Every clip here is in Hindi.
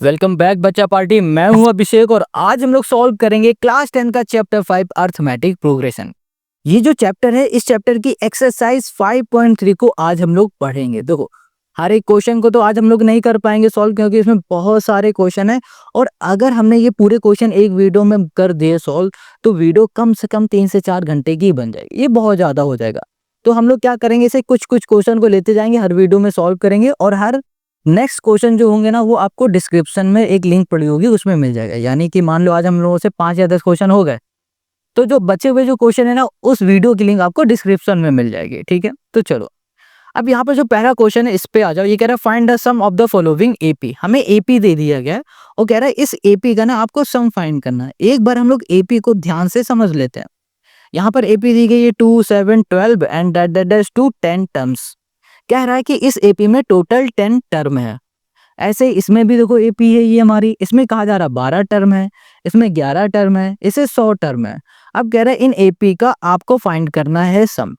वेलकम बैक बच्चा पार्टी। मैं हूं अभिषेक और आज हम लोग सॉल्व करेंगे क्लास 10 का चैप्टर 5 अर्थमेटिक प्रोग्रेशन। ये जो चैप्टर है, इस चैप्टर की एक्सरसाइज 5.3 को आज हम लोग पढ़ेंगे। देखो, हर एक क्वेश्चन को तो आज हम लोग नहीं कर पाएंगे सॉल्व, क्योंकि इसमें बहुत सारे क्वेश्चन है। और अगर हमने ये पूरे क्वेश्चन एक वीडियो में कर दिए सॉल्व, तो वीडियो कम से कम 3 से 4 घंटे की बन जाएगी। ये बहुत ज्यादा हो जाएगा। तो हम लोग क्या करेंगे, इसे कुछ कुछ क्वेश्चन को लेते जाएंगे, हर वीडियो में सॉल्व करेंगे। और हर नेक्स्ट क्वेश्चन जो होंगे ना, वो आपको डिस्क्रिप्शन में एक लिंक पड़ी होगी, उसमें मिल जाएगा। यानी कि मान लो आज हम लोगों से 5 या 10 क्वेश्चन हो गए, तो जो बचे हुए जो क्वेश्चन है ना, उस वीडियो की लिंक आपको डिस्क्रिप्शन में मिल जाएगी। ठीक है, तो चलो अब यहाँ पर जो पहला क्वेश्चन है, इस पे आ जाओ। ये कह रहा है find the sum of the following AP. हमें एपी दे दिया गया है और कह रहा है इस एपी का ना आपको सम फाइंड करना है। एक बार हम लोग एपी को ध्यान से समझ लेते हैं। यहाँ पर एपी दी गई है 2, 7, 12 एंड दैट टू 10 टर्म्स। कह रहा है कि इस एपी में टोटल 10 टर्म है। ऐसे इसमें भी देखो एपी है ये हमारी, इसमें कहा जा रहा 12 टर्म है, इसमें 11 टर्म है, इसे 100 टर्म है। अब कह रहा है इन एपी का आपको फाइंड करना है सम।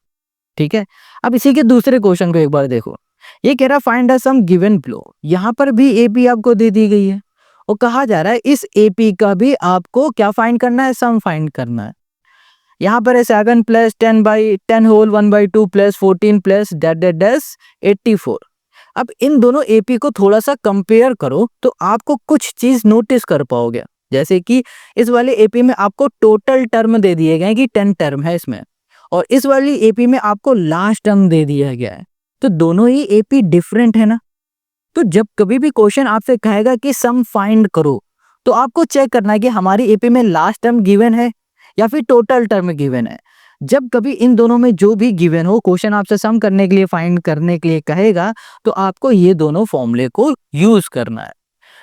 ठीक है, अब इसी के दूसरे क्वेश्चन को एक बार देखो। ये कह रहा है find the sum given below. यहाँ पर भी एपी आपको दे दी गई है और कहा जा रहा है इस एपी का भी आपको क्या फाइंड करना है, सम फाइंड करना है। यहाँ पर है 7 plus 10/10 whole 1/2 plus 14 plus dash 84। अब इन दोनों एपी को थोड़ा सा कंपेयर करो तो आपको कुछ चीज नोटिस कर पाओगे। जैसे कि इस वाले एपी में आपको टोटल टर्म दे दिए गए कि 10 टर्म है इसमें, और इस वाली एपी में आपको लास्ट टर्म दे दिया गया है। तो दोनों ही एपी डिफरेंट है ना। तो जब कभी भी क्वेश्चन आपसे कहेगा कि सम फाइंड करो, तो आपको चेक करना है कि हमारी एपी में लास्ट टर्म गिवन है या फिर टोटल टर्म गिवन है। जब कभी इन दोनों में जो भी गिवन हो, क्वेश्चन आपसे सम करने के लिए, फाइंड करने के लिए कहेगा, तो आपको ये दोनों फॉर्मूले को यूज करना है।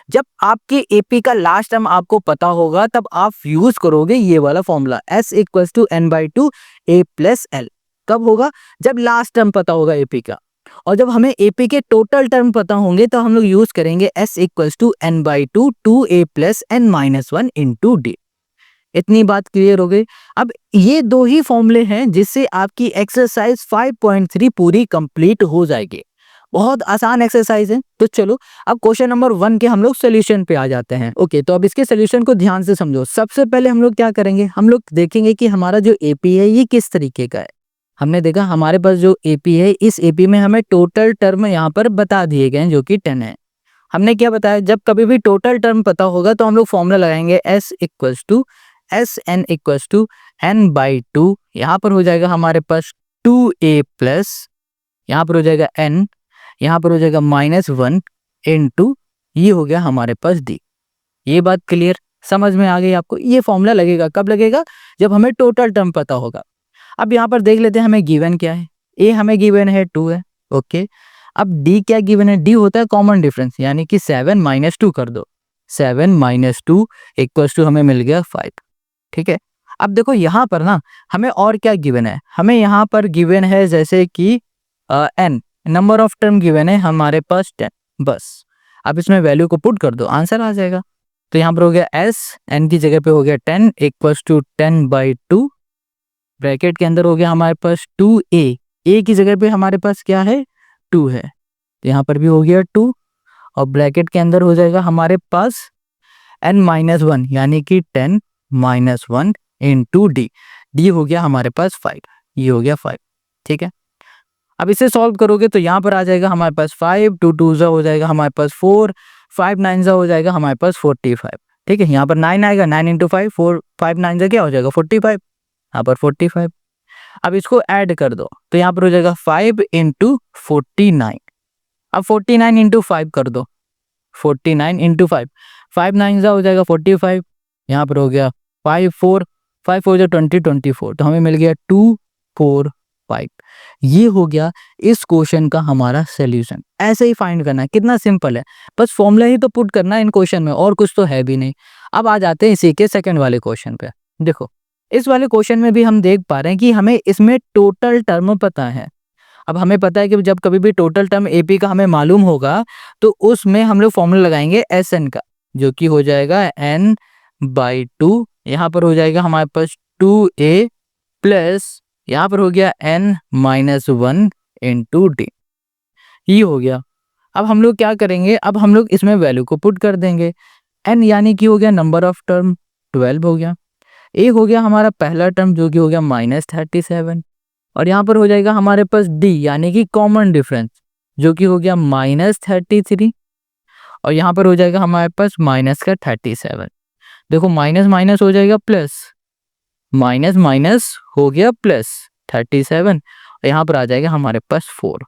जब आपके एपी का लास्ट टर्म आपको पता होगा, तब आप यूज करोगे ये वाला formula S = n/2 a + l। कब होगा? जब लास्ट टर्म पता होगा एपी का। और जब हमें एपी के टोटल टर्म पता होंगे, तो हम लोग यूज करेंगे S = n/2 2a + n-1 × d। इतनी बात क्लियर हो गई। अब ये दो ही फॉर्मूले हैं जिससे आपकी एक्सरसाइज 5.3 पूरी कंप्लीट हो जाएगी। बहुत आसान एक्सरसाइज है। तो चलो अब क्वेश्चन नंबर 1 के हम लोग सोल्यूशन पे आ जाते हैं। ओके, तो अब इसके सोल्यूशन को ध्यान से समझो। सबसे पहले हम लोग क्या करेंगे, हम लोग देखेंगे कि हमारा जो एपी है ये किस तरीके का है। हमने देखा हमारे पास जो एपी है, इस एपी में हमें टोटल टर्म यहाँ पर बता दिए गए हैं जो कि 10 है। हमने क्या बताया, जब कभी भी टोटल टर्म पता होगा तो हम लोग फॉर्मूला लगाएंगे S = Sn = n/2। यहाँ पर हो जाएगा हमारे पास 2a प्लस, यहाँ पर हो जाएगा n, यहाँ पर हो जाएगा -1 × ये हो गया हमारे पास d। ये बात क्लियर समझ में आ गई आपको। ये फॉर्मूला लगेगा, कब लगेगा? जब हमें टोटल टर्म पता होगा। अब यहाँ पर देख लेते हैं हमें गिवन क्या है। a हमें गिवन है 2 है। ओके, अब d क्या गिवन है? d होता है कॉमन डिफरेंस, यानी कि 7 - 2 कर दो। 7 - 2 = हमें मिल गया 5। ठीक है, अब देखो यहाँ पर ना हमें और क्या गिवन है। हमें यहाँ पर गिवन है जैसे कि n number of term given है हमारे पास 10। बस अब इसमें वैल्यू को पुट कर दो, आंसर आ जाएगा। तो यहाँ पर हो गया s, n की जगह पे हो गया 10 = 10/2, ब्रैकेट के अंदर हो गया हमारे पास 2a, a की जगह पे हमारे पास क्या है? 2 है। तो यहाँ पर भी हो गया 2, और ब्रैकेट के अंदर हो जाएगा हमारे पास n-1, यानी कि 10 - 1 × d। d हो गया हमारे पास 5, ये हो गया 5। ठीक है, अब इसे सॉल्व करोगे तो यहाँ पर आ जाएगा हमारे पास 5, 2 2 हो जाएगा हमारे पास 4, 5 9 हो जाएगा हमारे पास 45। ठीक है, यहाँ पर 9 आएगा, 9 × 5, 4 5 9 क्या हो जाएगा? 45। यहाँ पर 45। अब इसको ऐड कर दो तो यहाँ पर हो जाएगा 5 × 49। अब 49 × 5 कर दो, 49 × 5, 5 9 हो जाएगा 45। यहाँ पर हो गया 5 4 5 4 20 24, तो हमें मिल गया 2 4 5। ये हो गया इस क्वेश्चन का हमारा सॉल्यूशन। ऐसे ही फाइंड करना है, कितना सिंपल है। बस फॉर्मूला ही तो पुट करना है इन क्वेश्चन में, और कुछ तो है भी नहीं। अब आ जाते हैं इसी के सेकंड वाले क्वेश्चन पे। देखो, इस वाले क्वेश्चन में भी हम देख पा रहे हैं कि हमें इसमें टोटल टर्म पता है। अब हमें पता है कि जब कभी भी टोटल टर्म एपी का हमें मालूम होगा, तो उसमें हम लोग फॉर्मूला लगाएंगे Sn का, जो कि हो जाएगा n/2। यहाँ पर हो जाएगा हमारे पास 2a प्लस, यहाँ पर हो गया n - 1 × d। ये हो गया। अब हम लोग क्या करेंगे, अब हम लोग इसमें वैल्यू को पुट कर देंगे। n यानी कि हो गया नंबर ऑफ टर्म 12 हो गया, एक हो गया हमारा पहला टर्म जो कि हो गया -37, और यहाँ पर हो जाएगा हमारे पास d यानी कि कॉमन डिफरेंस जो कि हो गया -33, और यहाँ पर हो जाएगा हमारे पास माइनस का 37। देखो माइनस माइनस हो जाएगा प्लस, माइनस माइनस हो गया प्लस 37, और यहाँ पर आ जाएगा हमारे पास 4।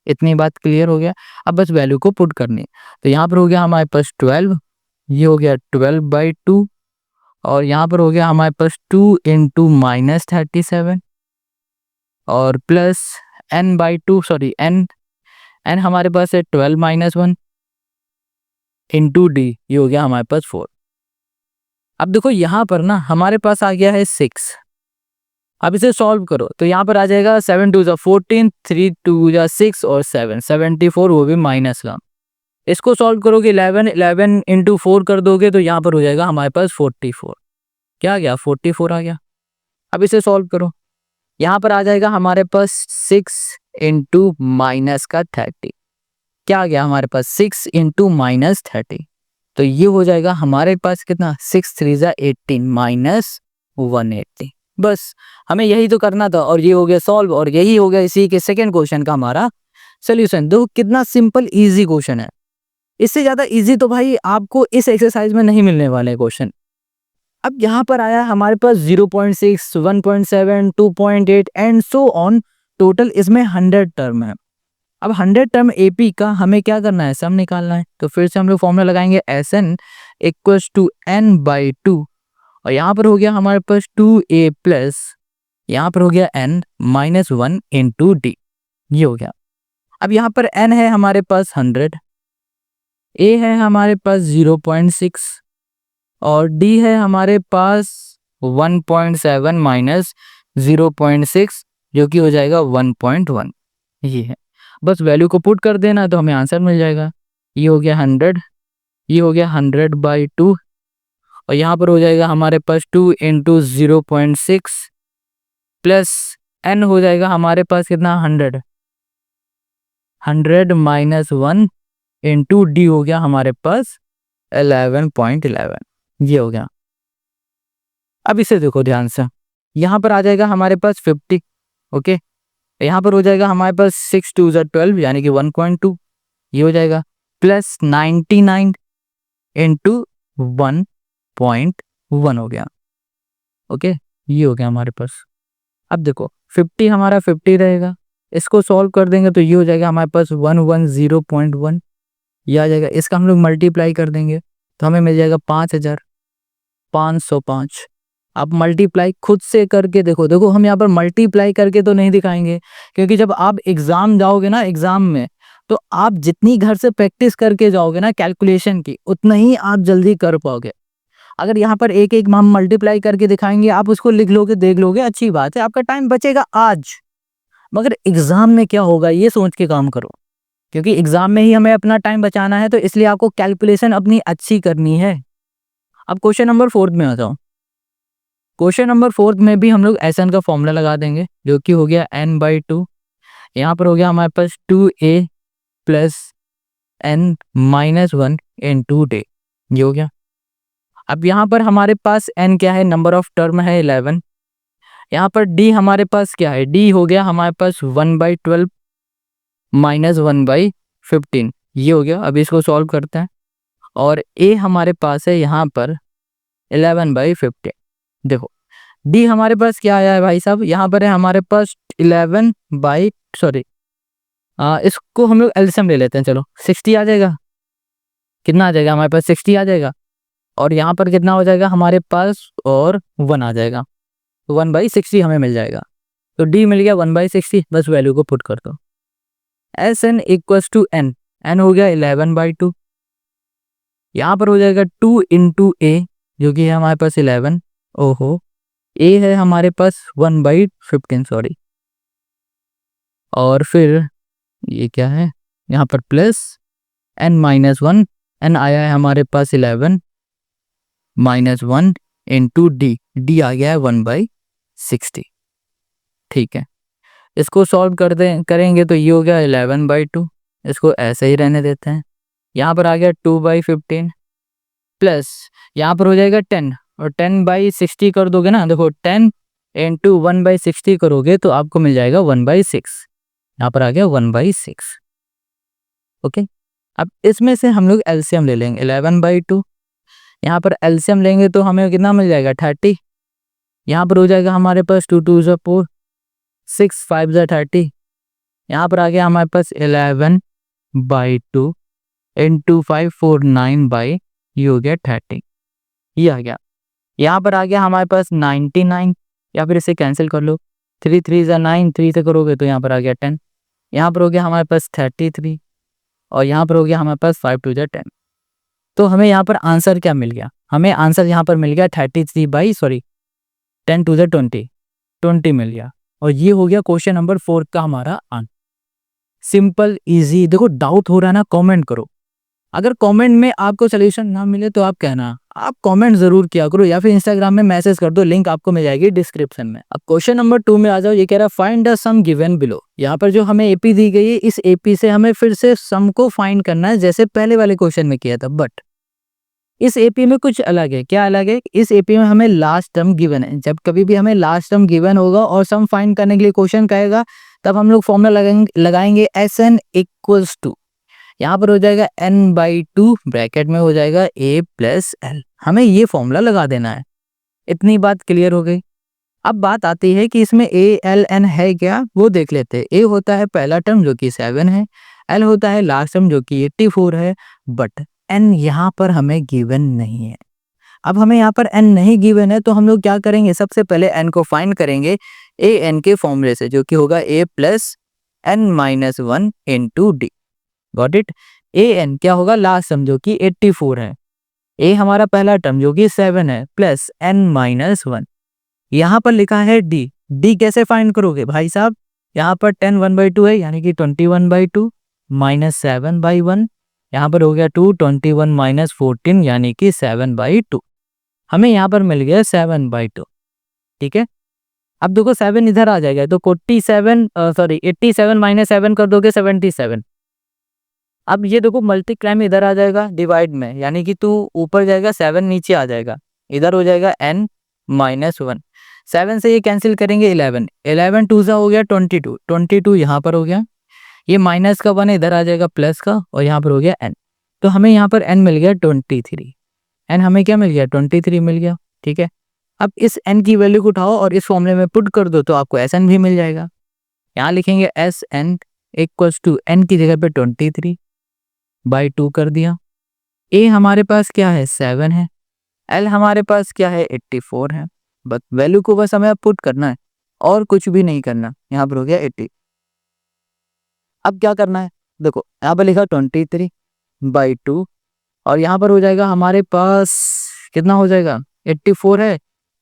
इतनी बात क्लियर हो गया। अब बस वैल्यू को पुट करनी है, तो यहाँ पर हो गया हमारे पास 12, ये हो गया 12/2, और यहाँ पर हो गया हमारे पास 2 इंटू -37 और प्लस n/2, सॉरी n हमारे पास है 12-1 इंटू d, ये हो गया हमारे पास 4। अब देखो यहाँ पर ना हमारे पास आ गया है 6। अब इसे सॉल्व करो तो यहाँ पर आ जाएगा 7 2 14, 3 2 6 और 7 74, वो भी माइनस का। इसको सॉल्व करोगे 11 इंटू 4 कर दोगे तो यहाँ पर हो जाएगा हमारे पास 44। क्या आ गया, 44 आ गया। अब इसे सॉल्व करो, यहाँ पर आ जाएगा हमारे पास 6 इंटू माइनस का 30। क्या आ गया हमारे पास 6 इंटू -30, तो ये हो जाएगा हमारे पास कितना, 6 3 18 माइनस 180। बस हमें यही तो करना था, और ये हो गया सॉल्व, और यही हो गया इसी के सेकंड क्वेश्चन का हमारा सोल्यूशन। देखो कितना सिंपल इजी क्वेश्चन है, इससे ज्यादा इजी तो भाई आपको इस एक्सरसाइज में नहीं मिलने वाले क्वेश्चन। अब यहाँ पर आया हमारे पास 0.6, 1.7, 2.8 एंड सो ऑन, टोटल इसमें 100 टर्म है। अब 100 टर्म एपी का हमें क्या करना है, सम निकालना है। तो फिर से हम लोग फॉर्मूला लगाएंगे SN इक्वल्स टू n/2, और यहाँ पर हो गया हमारे पास 2a प्लस, यहाँ पर हो गया n -1 इंटू डी, ये हो गया। अब यहाँ पर n है हमारे पास 100, a है हमारे पास 0.6 और d है हमारे पास 1.7 माइनस 0.6 जो कि हो जाएगा 1.1, ये है। बस वैल्यू को पुट कर देना तो हमें आंसर मिल जाएगा। ये हो गया 100, ये हो गया 100/2, और यहाँ पर हो जाएगा हमारे पास 2 इंटू 0.6 प्लस n हो जाएगा हमारे पास कितना, 100 माइनस 1 इंटू डी हो गया हमारे पास 11.11, ये हो गया। अब इसे देखो ध्यान से, यहाँ पर आ जाएगा हमारे पास 50, ओके। यहाँ पर हो जाएगा हमारे पास 6 2 12 यानी कि 1.2, ये हो जाएगा प्लस 99 इंटू 1.1 हो गया, ओके, ये हो गया हमारे पास। अब देखो 50 हमारा 50 रहेगा, इसको सॉल्व कर देंगे तो ये हो जाएगा हमारे पास 110.1, ये आ जाएगा। इसका हम लोग मल्टीप्लाई कर देंगे तो हमें मिल जाएगा 5505। आप मल्टीप्लाई खुद से करके देखो, देखो हम यहाँ पर मल्टीप्लाई करके तो नहीं दिखाएंगे, क्योंकि जब आप एग्जाम जाओगे ना, एग्जाम में तो आप जितनी घर से प्रैक्टिस करके जाओगे ना कैलकुलेशन की, उतना ही आप जल्दी कर पाओगे। अगर यहाँ पर एक एक हम मल्टीप्लाई करके दिखाएंगे, आप उसको लिख लोगे, देख लोगे, अच्छी बात है, आपका टाइम बचेगा आज, मगर एग्जाम में क्या होगा ये सोच के काम करो, क्योंकि एग्जाम में ही हमें अपना टाइम बचाना है, तो इसलिए आपको कैलकुलेशन अपनी अच्छी करनी है। अब क्वेश्चन नंबर 4 में आ जाओ। क्वेश्चन नंबर 4 में भी हम लोग SN का फॉर्मूला लगा देंगे जो कि हो गया n/2, यहाँ पर हो गया हमारे पास 2a plus n -1 into day, ये हो गया। अब यहाँ पर हमारे पास n क्या है, नंबर ऑफ टर्म है 11, यहाँ पर d हमारे पास क्या है, d हो गया हमारे पास 1/12 माइनस 1/15, ये हो गया। अब इसको सॉल्व करते हैं, और a हमारे पास है यहाँ पर 11/15। देखो d हमारे पास क्या आया है भाई साहब, यहाँ पर है हमारे पास 11 इसको हम लोग एलसीएम ले लेते हैं, चलो 60 आ जाएगा। कितना आ जाएगा हमारे पास, 60 आ जाएगा, और यहाँ पर कितना हो जाएगा हमारे पास, और 1 आ जाएगा, 1/60 हमें मिल जाएगा। तो d मिल गया 1/60, बस वैल्यू को पुट कर दो। SN equals to n, n हो गया 11/2, यहाँ पर हो जाएगा 2 इंटू a जो कि है हमारे पास 11, ओहो, a है हमारे पास 1/15, सॉरी, और फिर ये क्या है यहाँ पर प्लस n-1, n आया है हमारे पास 11 -1 इंटू डी, डी आ गया है 1/60, ठीक है। इसको सॉल्व कर दें करेंगे तो ये हो गया 11/2, इसको ऐसे ही रहने देते हैं। यहाँ पर आ गया 2/15 प्लस यहाँ पर हो जाएगा 10 और 10/60 कर दोगे ना, देखो 10 इंटू 1/60 करोगे तो आपको मिल जाएगा 1/6। यहाँ पर आ गया 1/6। ओके, अब इसमें से हम लोग एलसीएम ले लेंगे 11/2। यहाँ पर एलसीएम लेंगे तो हमें कितना मिल जाएगा 30। यहाँ पर हो जाएगा हमारे पास 2 2 4, 6 5 30। यहाँ पर आ गया हमारे पास 11/2 इंटू 5 4 9 बाई ये हो गया 30, ये आ गया। यहाँ पर आ गया हमारे पास 99, या फिर इसे कैंसिल कर लो, 3 3 9, 3 से करोगे तो यहाँ पर आ गया 10। यहाँ पर हो गया हमारे पास 33 और यहाँ पर हो गया हमारे पास 5 2 10। तो हमें यहाँ पर आंसर क्या मिल गया, हमें आंसर यहाँ पर मिल गया 10 2 20 मिल गया। और ये हो गया क्वेश्चन नंबर 4 का हमारा आंसर। Simple easy. देखो डाउट हो रहा है ना, कमेंट करो। अगर कमेंट में आपको सोल्यूशन ना मिले तो आप कहना, आप कमेंट जरूर किया करो या फिर इंस्टाग्राम में मैसेज कर दो, लिंक आपको मिल जाएगी डिस्क्रिप्शन में। अब क्वेश्चन नंबर 2 में आ जाओ। ये कह रहा है find the sum given below. यहाँ पर जो हमें एपी दी गई है, इस एपी से हमें फिर से सम को फाइंड करना है जैसे पहले वाले क्वेश्चन में किया था, बट इस एपी में कुछ अलग है। क्या अलग है? इस एपी में हमें लास्ट टर्म गिवन है। जब कभी भी हमें लास्ट टर्म गिवन होगा और सम फाइंड करने के लिए क्वेश्चन कहेगा, तब हम लोग फॉर्मूला लगाएंगे SN इक्वल्स टू, यहाँ पर हो जाएगा n/2 ब्रैकेट में हो जाएगा a प्लस l। हमें ये फॉर्मूला लगा देना है। इतनी बात क्लियर हो गई। अब बात आती है कि इसमें a l n है क्या, वो देख लेते हैं। a होता है पहला टर्म जो कि 7 है, l होता है लास्ट टर्म जो कि 84 है, बट n यहाँ पर हमें गिवन नहीं है। अब हमें यहाँ पर n नहीं गिवन है तो हम लोग क्या करेंगे, सबसे पहले n को फाइंड करेंगे a n के फॉर्मूले से, जो कि होगा a plus n-1 into d. Got it. A n क्या होगा, लास्ट टर्म जो कि 84 है, ए हमारा पहला टर्म जो कि 7 है, प्लस n-1। यहाँ पर लिखा है डी। डी कैसे फाइंड करोगे भाई साहब, यहाँ पर 10 1/2 है यानी कि 21/2 माइनस 7/1, यहाँ पर हो गया 2 21 माइनस 14 यानी कि 7/2। हमें यहाँ पर मिल गया 7/2। ठीक है, अब देखो 7 इधर आ जाएगा तो 87 माइनस 7 कर दोगे 77। अब ये देखो मल्टीप्लाई में इधर आ जाएगा डिवाइड में, यानी कि तू ऊपर जाएगा 7 नीचे आ जाएगा, इधर हो जाएगा n-1। 7 से ये कैंसिल करेंगे 11, 11 2 सा हो गया 22, 22 यहाँ पर हो गया, ये माइनस का 1 इधर आ जाएगा प्लस का, और यहाँ पर हो गया n। तो हमें यहाँ पर n मिल गया 23। n हमें क्या मिल गया, 23 मिल गया। ठीक है, अब इस n की वैल्यू को उठाओ और इस फॉर्मूले में पुट कर दो तो आपको SN भी मिल जाएगा। यहाँ लिखेंगे SN इक्वल्स टू n की जगह पे 23/2 कर दिया। a हमारे पास क्या है 7 है, l हमारे पास क्या है 84 है। बस वैल्यू को बस हमें पुट करना है और कुछ भी नहीं करना। यहाँ पर हो गया 80। अब क्या करना है, देखो यहाँ पर लिखा 23/2 और यहाँ पर हो जाएगा हमारे पास कितना हो जाएगा 84 है,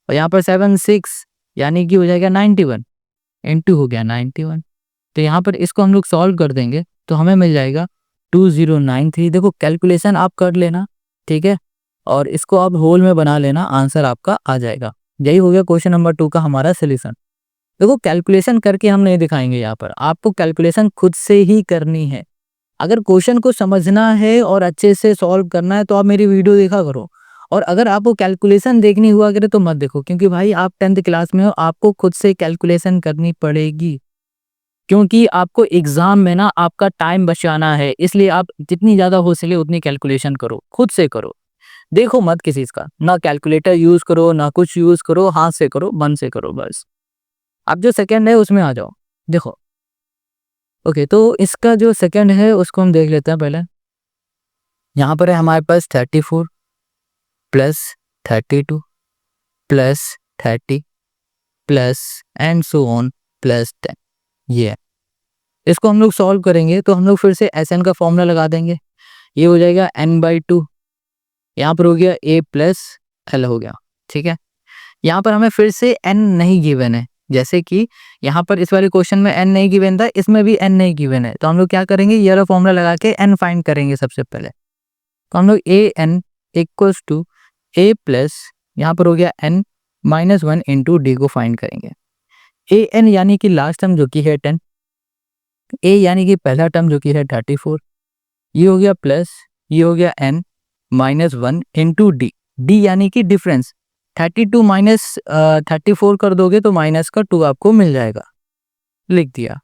और यहाँ पर 7 6 यानी कि हो जाएगा 91 इंटू हो गया 91। तो यहाँ पर इसको हम लोग सॉल्व कर देंगे तो हमें मिल जाएगा 2093। देखो कैलकुलेशन आप कर लेना, ठीक है, और इसको आप होल में बना लेना, आंसर आपका आ जाएगा। यही हो गया क्वेश्चन नंबर 2 का हमारा सोल्यूशन। देखो कैलकुलेशन करके हम नहीं दिखाएंगे, यहाँ पर आपको कैलकुलेशन खुद से ही करनी है। अगर क्वेश्चन को समझना है और अच्छे से सॉल्व करना है तो आप मेरी वीडियो देखा करो, और अगर आपको कैलकुलेशन देखनी हुआ करे तो मत देखो, क्योंकि भाई आप 10th क्लास में हो, आपको खुद से कैलकुलेशन करनी पड़ेगी, क्योंकि आपको एग्जाम में ना आपका टाइम बचाना है। इसलिए आप जितनी ज़्यादा हो सके उतनी कैलकुलेशन करो, खुद से करो, देखो मत किसी का, ना कैलकुलेटर यूज़ करो ना कुछ यूज़ करो, हाथ से करो, मन से करो बस। अब जो सेकंड है उसमें आ जाओ। देखो ओके, तो इसका जो सेकंड है उसको हम देख लेते हैं पहले। यहाँ पर है हमारे पास 34 plus 32 plus 30 plus and so on plus 10। ये है, इसको हम लोग सॉल्व करेंगे तो हम लोग फिर से SN का फॉर्मूला लगा देंगे। ये हो जाएगा n/2, यहाँ पर हो गया a प्लस l हो गया। ठीक है, यहाँ पर हमें फिर से n नहीं गिवन है, जैसे कि यहाँ पर इस वाले क्वेश्चन में n नहीं गिवन था, इसमें भी n नहीं गिवन है। तो हम लोग क्या करेंगे, ये वाला फॉर्मूला लगा के n फाइंड करेंगे सबसे पहले। तो हम लोग an equals to a plus यहाँ पर हो गया n-1 इंटू डी को फाइंड करेंगे। an यानी कि लास्ट टर्म जो कि है 10, ए यानी कि पहला टर्म जो कि है 34, ये हो गया प्लस, ये हो गया n minus 1 into D, D यानी कि डिफरेंस, 32 माइनस 34 कर दोगे तो माइनस का 2 आपको मिल जाएगा, लिख दिया।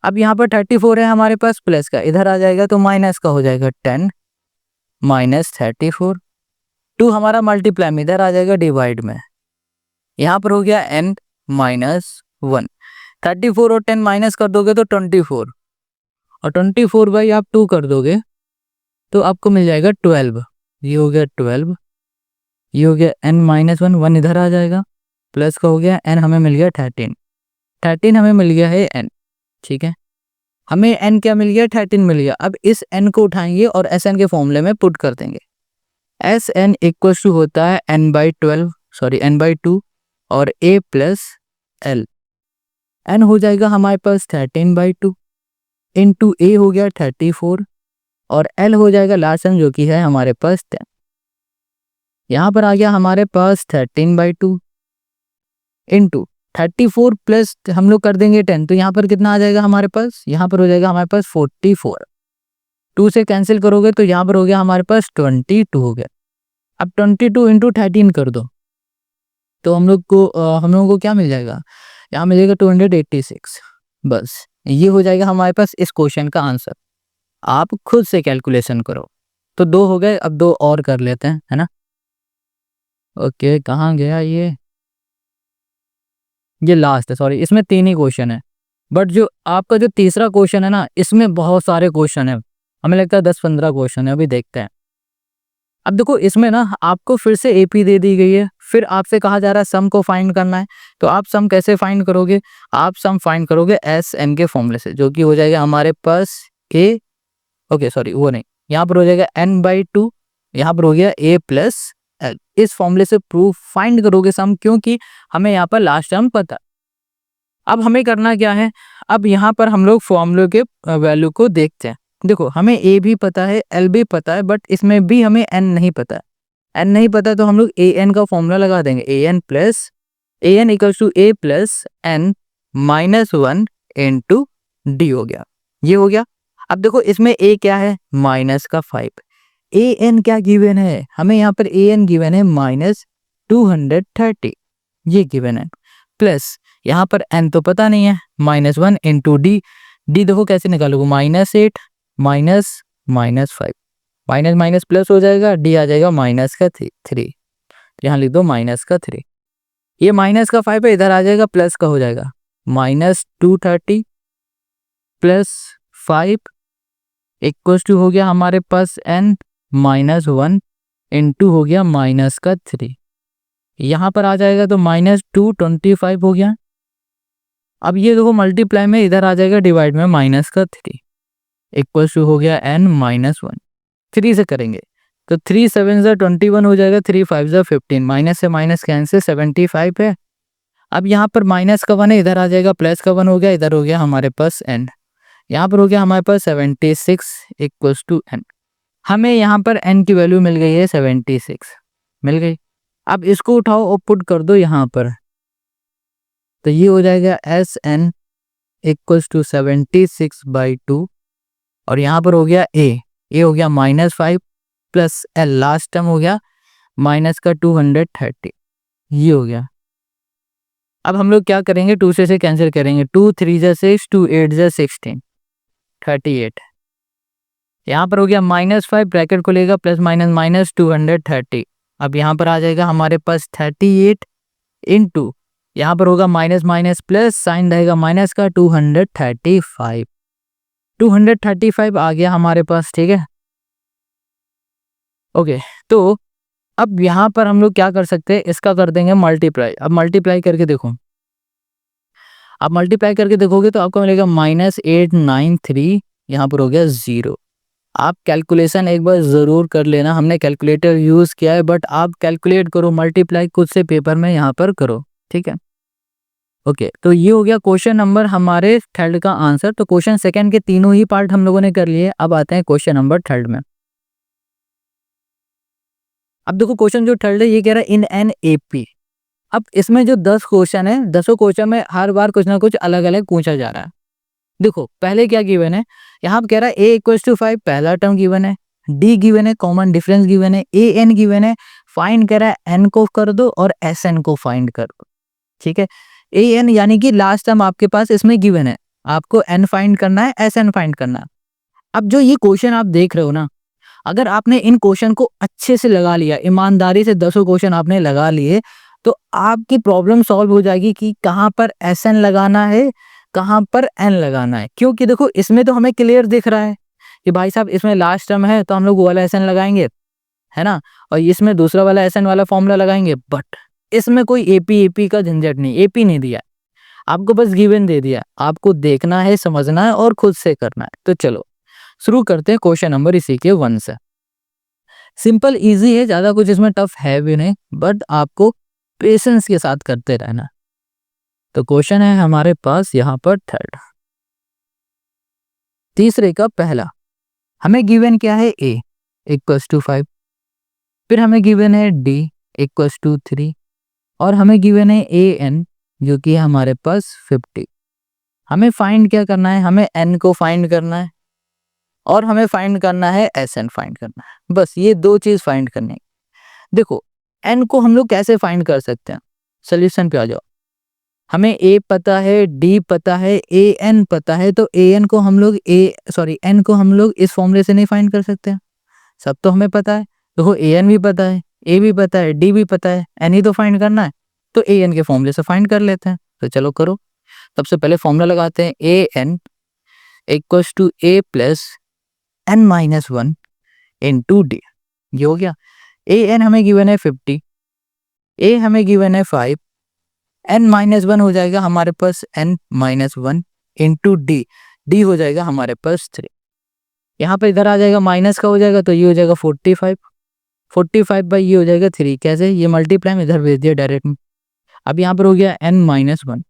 अब यहाँ पर 34 है हमारे पास, प्लस का इधर आ जाएगा तो माइनस का हो जाएगा 10 माइनस 34, 2 हमारा मल्टीप्लाई में इधर आ जाएगा डिवाइड में, यहाँ पर हो गया n माइनस 1, 34 और 10 माइनस कर दोगे तो 24, और 24 बाई आप 2 कर दोगे तो आपको मिल जाएगा 12, ये हो गया 12, ये हो गया n माइनस 1, 1 इधर आ जाएगा, प्लस का हो गया n, हमें मिल गया 13, 13 हमें मिल गया है n, ठीक है। हमें n क्या मिल गया, 13 मिल गया। अब इस n को उठाएंगे और Sn के फॉर्मूले में पुट कर देंगे। Sn इक्वल टू होता है n बाई 2 और a प्लस l, n हो जाएगा हमारे पास 13 बाई 2 इंटू a हो गया 34 और l हो जाएगा लास्ट टर्म जो कि है हमारे पास 10। यहाँ पर आ गया हमारे पास 13 बाई 2 इंटू 34 प्लस हम लोग कर देंगे 10, तो यहाँ पर कितना आ जाएगा हमारे पास, यहाँ पर हो जाएगा हमारे पास 44, 2 से कैंसिल करोगे तो यहाँ पर हो गया हमारे पास 22 हो गया। अब 22 इंटू 13 कर दो तो हम लोगों को क्या मिल जाएगा, यहाँ मिल जाएगा 286। बस ये हो जाएगा हमारे पास इस क्वेश्चन का आंसर। आप खुद से कैलकुलेशन करो। तो 2 हो गए, अब 2 और कर लेते हैं, है ना। ओके, कहाँ गया ये लास्ट है, सॉरी, इसमें 3 ही क्वेश्चन है, बट जो आपका जो तीसरा क्वेश्चन है ना, इसमें बहुत सारे क्वेश्चन है, हमें लगता है 10-15 क्वेश्चन है, अभी देखते हैं। अब देखो इसमें ना आपको फिर से एपी दे दी गई है, फिर आपसे कहा जा रहा है सम को फाइंड करना है। तो आप सम कैसे फाइंड करोगे, आप सम फाइंड करोगे एस एन के फॉर्मूले से, जो कि हो जाएगा हमारे पास ए, ओके सॉरी वो नहीं, यहाँ पर हो जाएगा n बाई 2, यहाँ पर हो गया a प्लस एल। इस फॉर्मूले से प्रूफ फाइंड करोगे सम, क्योंकि हमें यहाँ पर लास्ट टर्म पता। अब हमें करना क्या है, अब यहाँ पर हम लोग फॉर्मूले के वैल्यू को देखते हैं। देखो हमें a भी पता है, l भी पता है, बट इसमें भी हमें n नहीं पता है। n नहीं पता तो हम लोग a n का फॉर्मूला लगा देंगे, a n equals to a plus n minus 1 into d हो गया, ये हो गया। अब देखो इसमें a क्या है, माइनस का 5, a n क्या गिवन है, हमें यहाँ पर a n गिवन है माइनस 230, ये गिवन है, प्लस यहाँ पर n तो पता नहीं है, माइनस 1 इंटू डी, डी देखो कैसे निकालोगे, minus 8 minus minus 5, minus minus plus हो जाएगा, डी आ जाएगा माइनस का 3, यहाँ लिख दो माइनस का 3, ये माइनस का 5 है, इधर आ जाएगा प्लस का हो जाएगा माइनस 230 प्लस 5 इक्वल्स टू हो गया हमारे पास n माइनस 1 इंटू हो गया माइनस का 3, यहाँ पर आ जाएगा तो माइनस 225 हो गया। अब ये देखो मल्टीप्लाई में इधर आ जाएगा डिवाइड में माइनस का 3 इक्वल्स टू हो गया n माइनस 1, 3 से करेंगे तो 3 7 21 हो जाएगा, 3 5 15, माइनस से माइनस कैंसिल 75 है। अब यहाँ पर माइनस का 1 है, इधर आ जाएगा प्लस का 1 हो गया, इधर हो गया हमारे पास n, यहाँ पर हो गया हमारे पास 76 इक्वल्स टू n। हमें यहाँ पर n की वैल्यू मिल गई है 76, मिल गई। अब इसको उठाओ और पुट कर दो यहाँ पर, तो ये हो जाएगा s n equals to 76 by 2 और यहाँ पर हो गया ए हो गया minus 5 plus l last term हो गया माइनस का 230, ये हो गया। अब हम लोग क्या करेंगे, 2 से कैंसिल करेंगे, 2 3 जा 6, 2 8 जा 16, 38, यहाँ पर हो गया माइनस 5 ब्रैकेट को लेगा प्लस माइनस माइनस 230। अब यहाँ पर आ जाएगा हमारे पास 38 इंटू यहाँ पर होगा माइनस माइनस प्लस, साइन रहेगा माइनस का 235, 235 आ गया हमारे पास, ठीक है। ओके, तो अब यहाँ पर हम लोग क्या कर सकते हैं, इसका कर देंगे मल्टीप्लाई। अब मल्टीप्लाई करके देखो, आप मल्टीप्लाई करके देखोगे तो आपको मिलेगा -893, यहाँ पर हो गया 0। आप कैलकुलेशन एक बार ज़रूर कर लेना, हमने कैलकुलेटर यूज़ किया है, बट आप कैलकुलेट करो, मल्टीप्लाई खुद से पेपर में यहाँ पर करो, ठीक है। ओके, तो ये हो गया क्वेश्चन नंबर हमारे थर्ड का आंसर। तो क्वेश्चन सेकंड के तीनों ही पार्ट हम लोगों ने कर लिए। अब आते हैं क्वेश्चन नंबर थर्ड में। अब देखो क्वेश्चन जो थर्ड है ये कह रहा है इन एन एपी। अब इसमें जो 10 क्वेश्चन है, 10 क्वेश्चन में हर बार कुछ ना कुछ अलग अलग पूछा जा रहा है। देखो पहले क्या गिवन है, यहाँ पे कह रहा है a इक्वल्स टू 5 पहला टर्म गिवन है, d गिवन है, कॉमन डिफरेंस गिवन है, a n गिवन है, फाइंड कह रहा है n को कर दो और s n को फाइंड कर दो। ठीक है, a n यानी कि लास्ट टर्म आपके पास इसमें गिवन है, आपको n फाइंड करना है, s n फाइंड करना है। अब जो ये क्वेश्चन आप देख रहे हो ना, अगर आपने इन क्वेश्चन को अच्छे से लगा लिया, ईमानदारी से 10 क्वेश्चन आपने लगा लिए, तो आपकी प्रॉब्लम सॉल्व हो जाएगी कि कहाँ पर एस एन लगाना है, कहाँ पर एन लगाना है। क्योंकि देखो इसमें तो हमें क्लियर दिख रहा है कि भाई साहब इसमें लास्ट टर्म है तो हम लोग वो वाला एस एन लगाएंगे, है ना, और इसमें दूसरा वाला एस एन वाला फॉर्मूला लगाएंगे। बट इसमें कोई एपी का झंझट नहीं, एपी नहीं दिया, आपको बस गिवन दे दिया, आपको देखना है, समझना है और खुद से करना है। तो चलो शुरू करते हैं क्वेश्चन नंबर इसी के 1 से। सिंपल इजी है, ज्यादा कुछ इसमें टफ है भी नहीं, बट आपको पेशेंस के साथ करते रहना। तो क्वेश्चन है हमारे पास यहाँ पर थर्ड, तीसरे का पहला। हमें गिवन क्या है, a इक्वल्स टू 5, फिर हमें गिवन है d इक्वल्स टू 3 और हमें गिवन है a n जो कि है हमारे पास 50। हमें फाइंड क्या करना है, हमें n को फाइंड करना है और हमें फाइंड करना है एस एन फाइंड करना है, बस ये दो चीज फाइंड करनी है। देखो n को हम लोग कैसे फाइंड कर सकते हैं, सोल्यूशन पे आ जाओ। हमें a पता है, d पता है, a n पता है, तो a n को हम लोग n को हम लोग इस फॉर्मूले से नहीं फाइंड कर सकते हैं, सब तो हमें पता है। देखो a n भी पता है, a भी पता है, d भी पता है, n ही तो फाइंड करना है, तो a n के फॉर्मूले से फाइंड कर लेते हैं। तो चलो करो, सबसे पहले फॉर्मूला लगाते हैं, a n equals to a plus n minus 1 into d. ये हो गया, ए एन हमें गिवन है 50, ए हमें गिवन है 5, n माइनस 1 हो जाएगा हमारे पास n minus 1 into D, D हो जाएगा हमारे पास 3। यहाँ पर इधर आ जाएगा माइनस का हो जाएगा, तो ये हो जाएगा 45, 45 बाई ये हो जाएगा 3। कैसे, ये मल्टीप्लाई में इधर भेज दिया डायरेक्ट में। अब यहाँ पर हो गया n माइनस 1,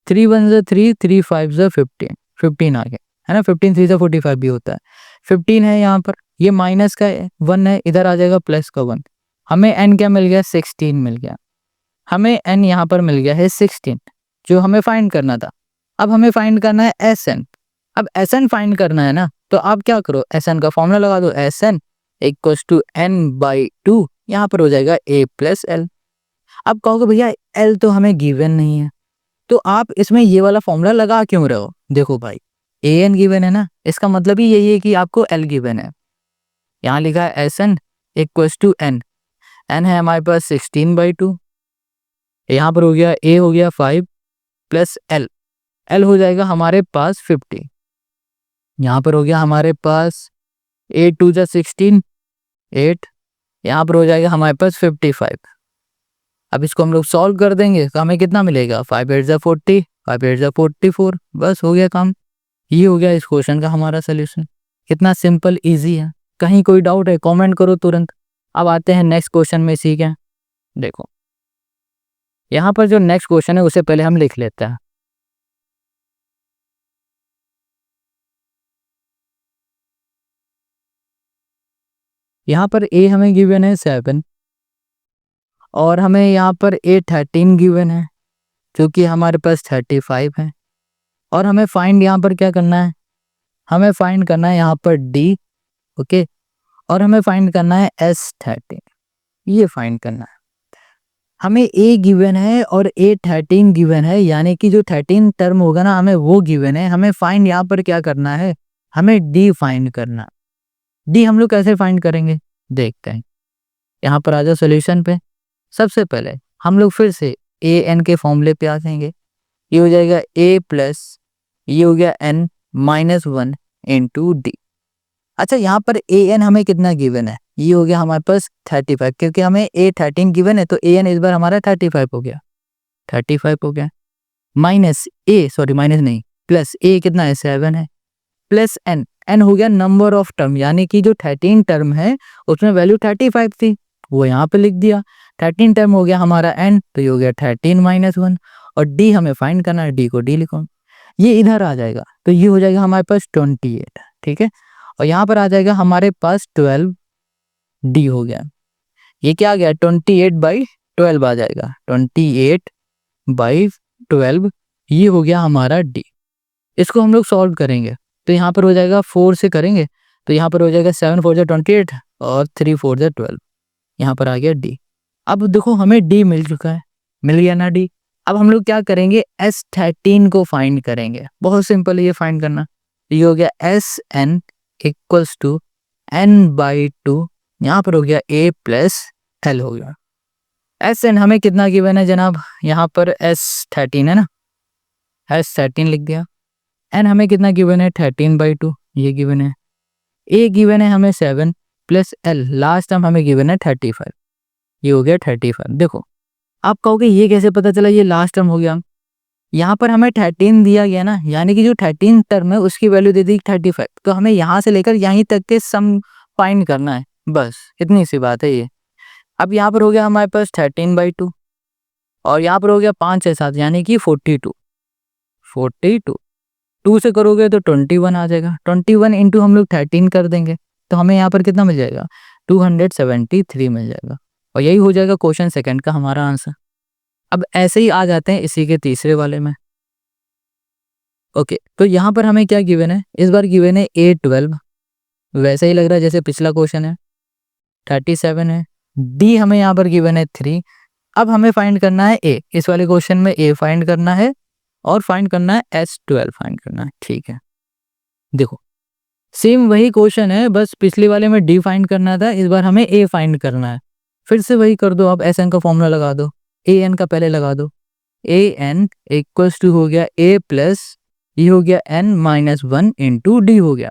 3 1 ज़ा 3, 3 5 ज़ा 15, 15 आ गया, है ना, 15 3 ज़ा 45 भी होता है, 15 है यहाँ पर, ये माइनस का 1 है, इधर आ जाएगा प्लस का 1। हमें n क्या मिल गया, 16 मिल गया, हमें n यहाँ पर मिल गया है 16 जो हमें फाइंड करना था। अब हमें फाइंड करना है एस एन। अब एस एन फाइंड करना है ना, तो आप क्या करो, एस एन का फॉर्मूला लगा दो, s n equals to n by 2, यहाँ पर हो जाएगा a प्लस एल। अब कहोगे भैया एल तो हमें गिवन नहीं है, तो आप इसमें ये वाला फॉर्मूला लगा क्यों रहे हो। देखो भाई ए एन गिवन है ना, इसका मतलब ही यही है कि आपको एल गिवन है। यहाँ लिखा है s n equals to n, n है हमारे पास 16 बाई 2, यहाँ पर हो गया ए हो गया 5 प्लस एल, एल हो जाएगा हमारे पास 50, यहाँ पर हो गया हमारे पास 8 2 जा 16, 8, यहाँ पर हो जाएगा हमारे पास 55। अब इसको हम लोग सॉल्व कर देंगे तो हमें कितना मिलेगा, 5 8 जा 40, 5 8 जा 44, बस हो गया काम। ये हो गया इस क्वेश्चन का हमारा सोल्यूशन। कितना सिंपल इजी है, कहीं कोई डाउट है कमेंट करो तुरंत। अब आते हैं नेक्स्ट क्वेश्चन में, सीख है। देखो यहाँ पर जो नेक्स्ट क्वेश्चन है उसे पहले हम लिख लेते हैं। यहाँ पर a हमें गिवन है 7 और हमें यहाँ पर a13 गिवन है जो कि हमारे पास 35 है, और हमें फाइंड यहाँ पर क्या करना है, हमें फाइंड करना है यहाँ पर d, ओके, और हमें फाइंड करना है S13, ये फाइंड करना है। हमें a गिवन है और a13 गिवन है, यानी कि जो 13 टर्म होगा ना हमें वो गिवन है। हमें फाइंड यहाँ पर क्या करना है, हमें d फाइंड करना है। d हम लोग कैसे फाइंड करेंगे देखते हैं। यहाँ पर आ जाओ सोल्यूशन पे। सबसे पहले हम लोग फिर से ए एन के फॉर्मूले पे आ जाएंगे, ये हो जाएगा a प्लस ये हो गया n माइनस 1 इंटू डी। अच्छा यहाँ पर ए एन हमें कितना गिवन है, ये हो गया हमारे पास 35, क्योंकि हमें a13 गिवन है तो ए एन इस बार हमारा 35 हो गया, 35 हो गया, माइनस माइनस नहीं प्लस a कितना है 7 है, प्लस n, n हो गया नंबर ऑफ टर्म, यानी कि जो 13 टर्म है उसमें वैल्यू 35 थी, वो यहाँ पे लिख दिया। 13 टर्म हो गया हमारा n, तो ये हो गया 13 माइनस 1, और d हमें फाइंड करना है, d को d लिखो, ये इधर आ जाएगा, तो ये हो जाएगा हमारे पास 28, ठीक है, और यहाँ पर आ जाएगा हमारे पास 12, d हो गया, ये क्या आ गया 28 बाई 12 आ जाएगा, 28 बाई 12, ये हो गया हमारा d। इसको हम लोग सॉल्व करेंगे तो यहाँ पर हो जाएगा 4 से करेंगे तो यहाँ पर हो जाएगा 7 4 28 और 3 4 12, यहाँ पर आ गया डी। अब देखो हमें डी मिल चुका है, मिल गया ना डी। अब हम लोग क्या करेंगे, S13 को फाइंड करेंगे। बहुत सिंपल है ये फाइंड करना। ये हो गया SN इक्वल्स टू N/2, यहाँ पर हो गया A प्लस L हो गया। SN हमें कितना गिवन है जनाब, यहाँ पर S13 है ना, S13 लिख दिया। N हमें कितना गिवन है 13/2, ये गिवन है। A गिवन है हमें 7 प्लस L लास्ट टाइम हमें गिवन है 35, ये हो गया 35। देखो आप कहोगे ये कैसे पता चला ये लास्ट टर्म हो गया, यहाँ पर हमें 13 दिया गया ना, यानी कि जो 13 टर्म है उसकी वैल्यू दे दी 35, तो हमें यहाँ से लेकर यहीं तक के सम फाइंड करना है, बस इतनी सी बात है ये। अब यहाँ पर हो गया हमारे पास 13/2 और यहाँ पर हो गया 5 से 7 यानी कि 42, 2 से करोगे तो 21 आ जाएगा। 21 इंटू हम लोग 13 कर देंगे तो हमें यहाँ पर कितना मिल जाएगा, 273 मिल जाएगा। और यही हो जाएगा क्वेश्चन सेकंड का हमारा आंसर। अब ऐसे ही आ जाते हैं इसी के तीसरे वाले में। ओके, तो यहाँ पर हमें क्या गिवन है, इस बार गिवन है A12, वैसे ही लग रहा है जैसे पिछला क्वेश्चन है। 37 है, डी हमें यहाँ पर गिवन है 3। अब हमें फाइंड करना है ए, इस वाले क्वेश्चन में ए फाइंड करना है और फाइंड करना है S12 फाइंड करना है। ठीक है, देखो सेम वही क्वेश्चन है, बस पिछले वाले में डी फाइंड करना था, इस बार हमें ए फाइंड करना है। फिर से वही कर दो, आप SN का फॉर्मूला लगा दो, AN का पहले लगा दो। AN इक्वल्स टू हो गया A प्लस ये हो गया N-1 इंटू डी हो गया।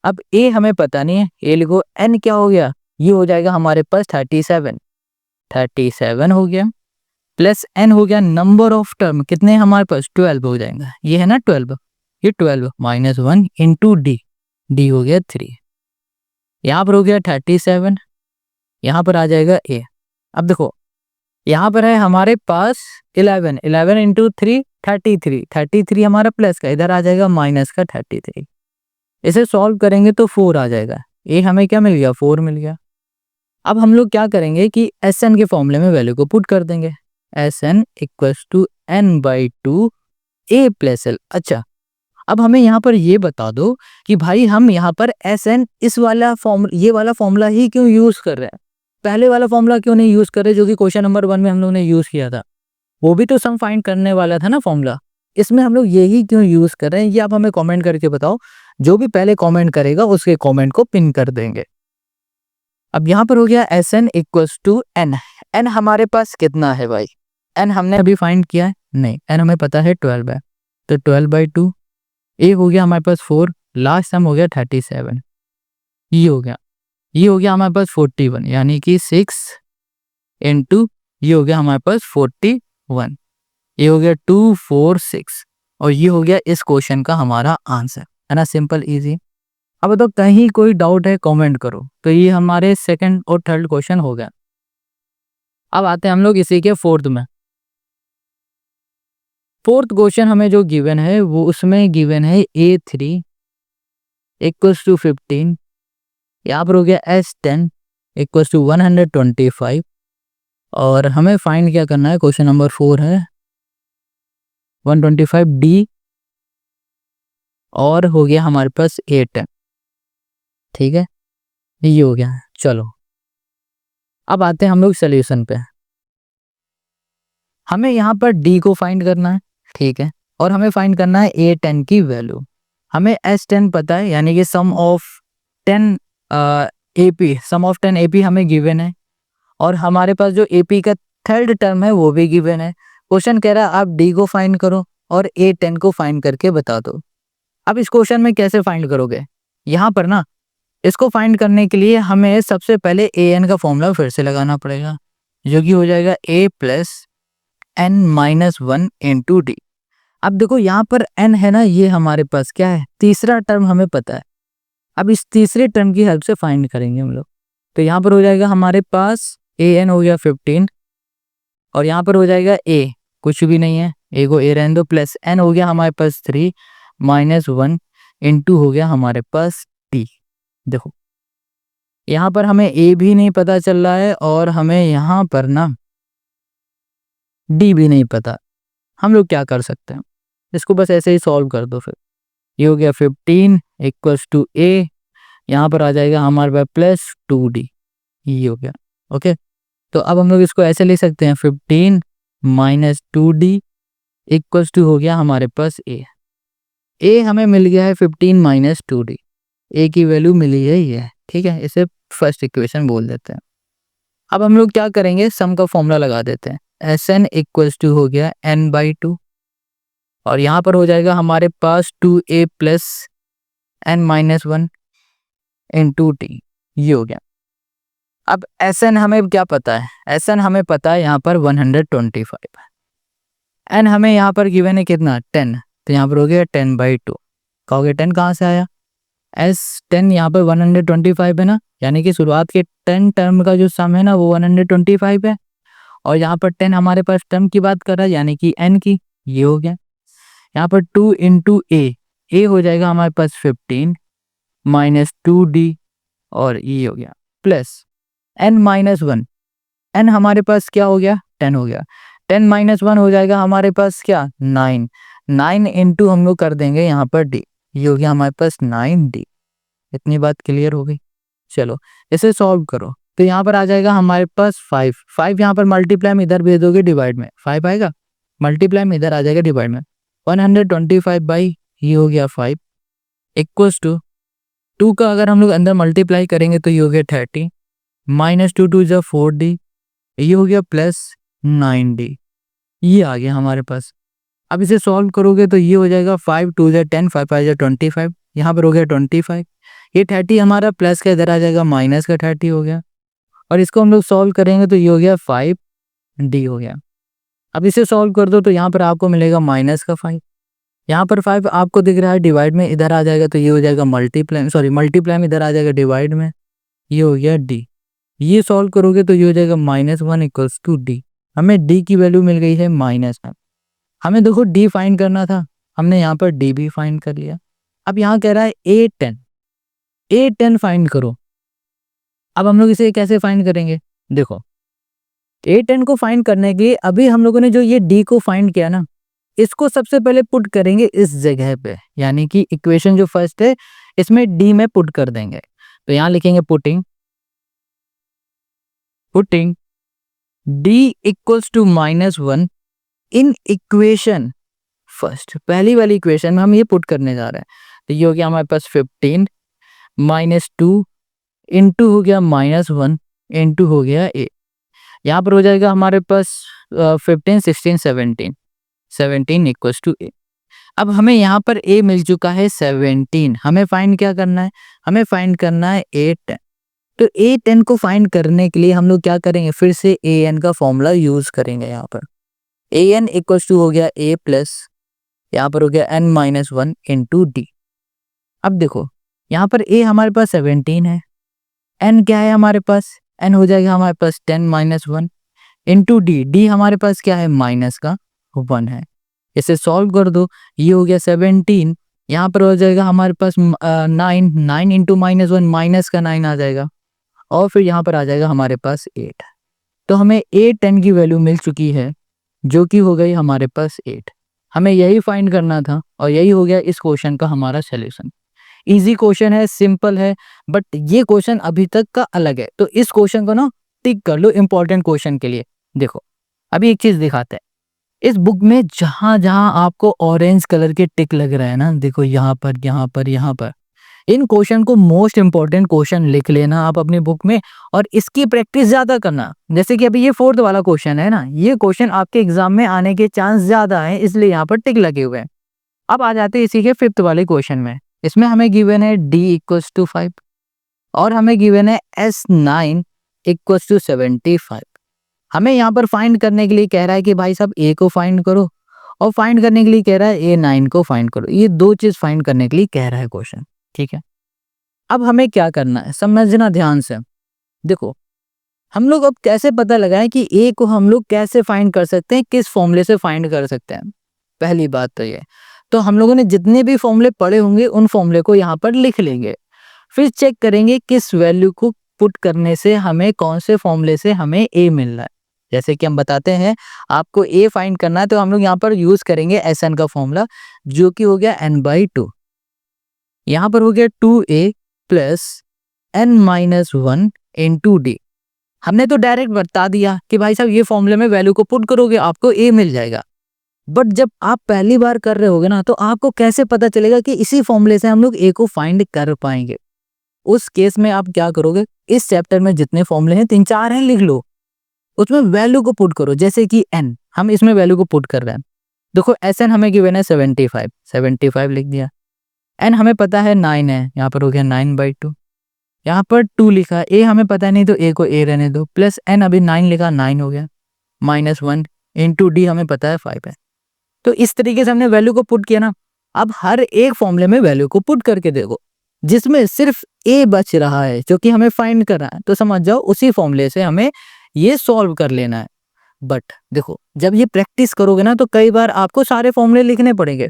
अब A हमें पता नहीं है, A लिखो, N क्या हो गया, ये हो जाएगा हमारे पास 37 हो गया, प्लस N हो गया नंबर ऑफ टर्म, कितने हमारे पास 12 हो जाएगा, ये है ना 12, ये 12 -1 इंटू डी हो गया 3। यहाँ पर हो गया 37, यहाँ पर आ जाएगा A। अब देखो यहाँ पर है हमारे पास 11 इंटू 3 33 हमारा प्लस का, इधर आ जाएगा माइनस का 33। इसे सॉल्व करेंगे तो 4 आ जाएगा। ए हमें क्या मिल गया, 4 मिल गया। अब हम लोग क्या करेंगे कि SN के फॉर्मूले में वैल्यू को पुट कर देंगे, SN equals to N/2 A plus L। अच्छा, अब हमें यहाँ पर ये बता दो कि भाई हम यहाँ पर SN इस वाला ये वाला फॉर्मूला ही क्यों यूज कर रहे हैं, पहले वाला फॉर्मूला क्यों नहीं यूज कर रहे जो कि क्वेश्चन नंबर 1 में हम लोग ने यूज किया था, वो भी तो सम फाइंड करने वाला था ना फॉर्मूला, इसमें हम लोग यही क्यों यूज कर रहे हैं, ये आप हमें कमेंट करके बताओ। जो भी पहले कमेंट करेगा उसके कमेंट को पिन कर देंगे। अब यहाँ पर हो गया SN equals to N। N हमारे पास कितना है भाई, N हमने अभी फाइंड किया है नहीं, N हमें पता है 12 है, तो 12/2। A हो गया हमारे पास 4, लास्ट टाइम हो गया 37, ये हो गया हमारे पास 41 यानी कि 6 इंटू ये हो गया हमारे पास 41, ये हो गया 246 और ये हो गया इस क्वेश्चन का हमारा आंसर, है ना, सिंपल इजी। अब तो कहीं कोई डाउट है कमेंट करो। तो ये हमारे सेकंड और थर्ड क्वेश्चन हो गया। अब आते हैं हम लोग इसी के फोर्थ में। फोर्थ क्वेश्चन हमें जो गिवन है वो उसमें गिवन है A3 इक्वल्स टू 15, यहाँ पर हो गया S10 इक्वल्स टू 125 और हमें फाइंड क्या करना है, क्वेश्चन नंबर 4 है 125D और हो गया हमारे पास 8। ठीक है, ये हो गया। चलो अब आते हैं हम लोग सोल्यूशन पे। हमें यहाँ पर D को फाइंड करना है, ठीक है, और हमें फाइंड करना है A10 की वैल्यू। हमें S10 पता है यानी कि सम ऑफ 10 AP हमें गिवन है और हमारे पास जो AP का थर्ड टर्म है वो भी गिवन है। क्वेश्चन कह रहा है आप D को फाइंड करो और A10 को फाइंड करके बता दो। अब इस क्वेश्चन में कैसे फाइंड करोगे, यहाँ पर ना इसको फाइंड करने के लिए हमें सबसे पहले AN का फॉर्मूला फिर से लगाना पड़ेगा जो कि हो जाएगा A plus N-1 into D. अब देखो यहाँ पर N है ना, ये हमारे पास क्या है, तीसरा टर्म हमें पता है। अब इस तीसरे टर्म की हेल्प से फाइंड करेंगे हम लोग। तो यहाँ पर हो जाएगा हमारे पास AN हो गया 15 और यहाँ पर हो जाएगा A, कुछ भी नहीं है, A को A रहने दो, प्लस N हो गया हमारे पास 3 -1 इंटू हो गया हमारे पास D। देखो यहाँ पर हमें A भी नहीं पता चल रहा है और हमें यहाँ पर ना D भी नहीं पता। हम लोग क्या कर सकते हैं, इसको बस ऐसे ही सॉल्व कर दो। फिर ये हो गया 15 इक्वल्स टू ए, यहाँ पर आ जाएगा हमारे पास प्लस 2d, ये हो गया। ओके, तो अब हम लोग इसको ऐसे लिख सकते हैं 15 माइनस 2d इक्वल्स टू हो गया हमारे पास ए हमें मिल गया है 15 माइनस 2d, ए की वैल्यू मिली है ये, ठीक है, इसे फर्स्ट इक्वेशन बोल देते हैं। अब हम लोग क्या करेंगे, सम का फॉर्मूला लगा देते हैं। एस एन इक्वल्स टू हो गया n/2 और यहाँ पर हो जाएगा हमारे पास 2a plus n-1 into T, ये हो गया। अब एस एन हमें क्या पता है, एस एन हमें पता है यहाँ पर 125 है, एन हमें यहाँ पर गिवन है कितना 10, तो यहाँ पर हो गया 10/2। कहोगे 10 कहाँ से आया, एस 10 यहाँ पर 125 है ना, यानी कि शुरुआत के 10 टर्म का जो सम है ना वो 125 है, और यहाँ पर 10 हमारे पास टर्म की बात कर रहा है यानी कि n की, ये हो गया। यहाँ पर 2 इंटू ए हो जाएगा हमारे पास 15 माइनस 2d और ये हो गया प्लस n-1, n हमारे पास क्या हो गया 10 हो गया, 10-1 हो जाएगा हमारे पास क्या 9 इंटू हम लोग कर देंगे यहाँ पर d, ये हो गया हमारे पास 9d। इतनी बात क्लियर हो गई। चलो इसे सॉल्व करो, तो यहाँ पर आ जाएगा हमारे पास 5 यहाँ पर मल्टीप्लाई में इधर भेज दोगे डिवाइड में 5 आएगा, मल्टीप्लाई में इधर आ जाएगा डिवाइड में 125 बाई ये हो गया 5 इक्वल्स टू 2 का अगर हम लोग अंदर मल्टीप्लाई करेंगे तो ये हो गया 30 माइनस 2 2 जो 4d, ये हो गया प्लस 9d, ये आ गया हमारे पास। अब इसे सॉल्व करोगे तो ये हो जाएगा 5 2 जो 10 5 5 जो 25, यहाँ पर हो गया 25, ये 30 हमारा प्लस का इधर आ जाएगा माइनस का 30 हो गया, और इसको हम लोग सॉल्व करेंगे तो ये हो गया 5d हो गया। अब इसे सॉल्व कर दो तो यहाँ पर आपको मिलेगा माइनस का 5, यहाँ पर 5 आपको दिख रहा है डिवाइड में इधर आ जाएगा तो ये हो जाएगा मल्टीप्लाई में इधर आ जाएगा डिवाइड में, ये हो गया d। ये सॉल्व करोगे तो ये हो जाएगा -1 इक्वल्स टू d, हमें d की वैल्यू मिल गई है -1। हमें देखो d फाइंड करना था, हमने यहाँ पर d भी फाइंड कर लिया। अब यहाँ कह रहा है a10 फाइंड करो। अब हम लोग इसे कैसे फाइंड करेंगे, देखो a10 को फाइंड करने के लिए अभी हम लोगों ने जो ये d को फाइंड किया ना, इसको सबसे पहले पुट करेंगे इस जगह पे, यानी कि इक्वेशन जो फर्स्ट है इसमें d में पुट कर देंगे। तो यहाँ लिखेंगे putting d equals to -1 in equation first, पहली वाली इक्वेशन में हम ये पुट करने जा रहे हैं। तो ये हो गया हमारे पास 15 माइनस 2 इंटू हो गया -1 इंटू हो गया a, यहाँ पर हो जाएगा हमारे पास 15 16 17 इक्वल्स टू a। अब हमें यहाँ पर a मिल चुका है 17, हमें फाइंड क्या करना है, हमें फाइंड करना है a10। तो a10 को फाइंड करने के लिए हम लोग क्या करेंगे, फिर से an का फॉर्मूला यूज करेंगे। यहाँ पर an इक्वल्स टू हो गया a प्लस यहाँ पर हो गया n-1 इंटू d। अब देखो यहाँ पर a हमारे पास 17 है, n क्या है हमारे पास, n हो जाएगा हमारे पास 10-1 इंटू d हमारे पास क्या है माइनस का 1 है। इसे सॉल्व कर दो, ये हो गया 17, यहाँ पर हो जाएगा हमारे पास 9 इंटू -1 माइनस का 9 आ जाएगा, और फिर यहाँ पर आ जाएगा हमारे पास 8। तो हमें a10 की वैल्यू मिल चुकी है जो कि हो गई हमारे पास 8। हमें यही फाइंड करना था और यही हो गया इस क्वेश्चन का हमारा सॉल्यूशन। इजी क्वेश्चन है, सिंपल है, बट ये क्वेश्चन अभी तक का अलग है, तो इस क्वेश्चन को ना टिक कर लो इंपॉर्टेंट क्वेश्चन के लिए। देखो अभी एक चीज दिखाते हैं, इस बुक में जहां जहां आपको ऑरेंज कलर के टिक लग रहा है ना, देखो यहाँ पर इन क्वेश्चन को मोस्ट इंपॉर्टेंट क्वेश्चन लिख लेना आप अपनी बुक में, और इसकी प्रैक्टिस ज्यादा करना। जैसे कि अभी ये 4th वाला क्वेश्चन है ना, ये क्वेश्चन आपके एग्जाम में आने के चांस ज्यादा है, इसलिए यहाँ पर टिक लगे हुए हैं। अब आ जाते हैं इसी के 5th वाले क्वेश्चन में। इसमें हमें गिवन है d इक्वल्स टू 5 और हमें गिवन है s9 इक्वल्स टू 75। हमें यहाँ पर फाइंड करने के लिए कह रहा है कि भाई साहब a को फाइंड करो, और फाइंड करने के लिए कह रहा है a9 को फाइंड करो। ये दो चीज फाइंड करने के लिए कह रहा है क्वेश्चन, ठीक है। अब हमें क्या करना है, समझना ध्यान से। देखो हम लोग अब कैसे पता लगाएं कि a को हम लोग कैसे फाइंड कर सकते हैं, किस फॉर्मूले से फाइंड कर सकते हैं। पहली बात तो ये, तो हम लोगों ने जितने भी फॉर्मूले पढ़े होंगे उन फॉर्मूले को यहाँ पर लिख लेंगे, फिर चेक करेंगे किस वैल्यू को पुट करने से हमें कौन से फॉर्मूले से हमें a मिल रहा है। जैसे कि हम बताते हैं आपको ए फाइंड करना है तो हम लोग यहाँ पर यूज करेंगे एस एन का फॉर्मूला, जो कि हो गया n/2। यहाँ पर हो गया 2a plus n-1 into D. हमने तो डायरेक्ट बता दिया कि भाई साहब ये फॉर्मूले में वैल्यू को पुट करोगे आपको ए मिल जाएगा। बट जब आप पहली बार कर रहे होगे ना, तो आपको कैसे पता चलेगा कि इसी फॉर्मूले से हम लोग ए को फाइंड कर पाएंगे। उस केस में आप क्या करोगे, इस चैप्टर में जितने फॉर्मूले हैं 3-4 हैं लिख लो, उसमें वैल्यू को पुट करो। जैसे कि n, हम इसमें वैल्यू को पुट कर रहे हैं। देखो Sn हमें गिवन है 75 लिख दिया। n हमें पता है 9 है, यहाँ पर हो गया 9/2। यहाँ पर 2 लिखा, a हमें पता नहीं तो a को a रहने दो, प्लस n अभी 9 लिखा, 9 हो गया, -1 इंटू डी हमें पता है 5 है। तो इस तरीके से हमने वैल्यू को पुट किया ना। अब हर एक फॉर्मूले में वैल्यू को पुट करके देखो, जिसमें सिर्फ a बच रहा है जो कि हमें फाइंड करना है, तो समझ जाओ उसी फॉर्मूले से हमें ये सॉल्व कर लेना है। बट देखो, जब ये प्रैक्टिस करोगे ना, तो कई बार आपको सारे फॉर्मूले लिखने पड़ेंगे।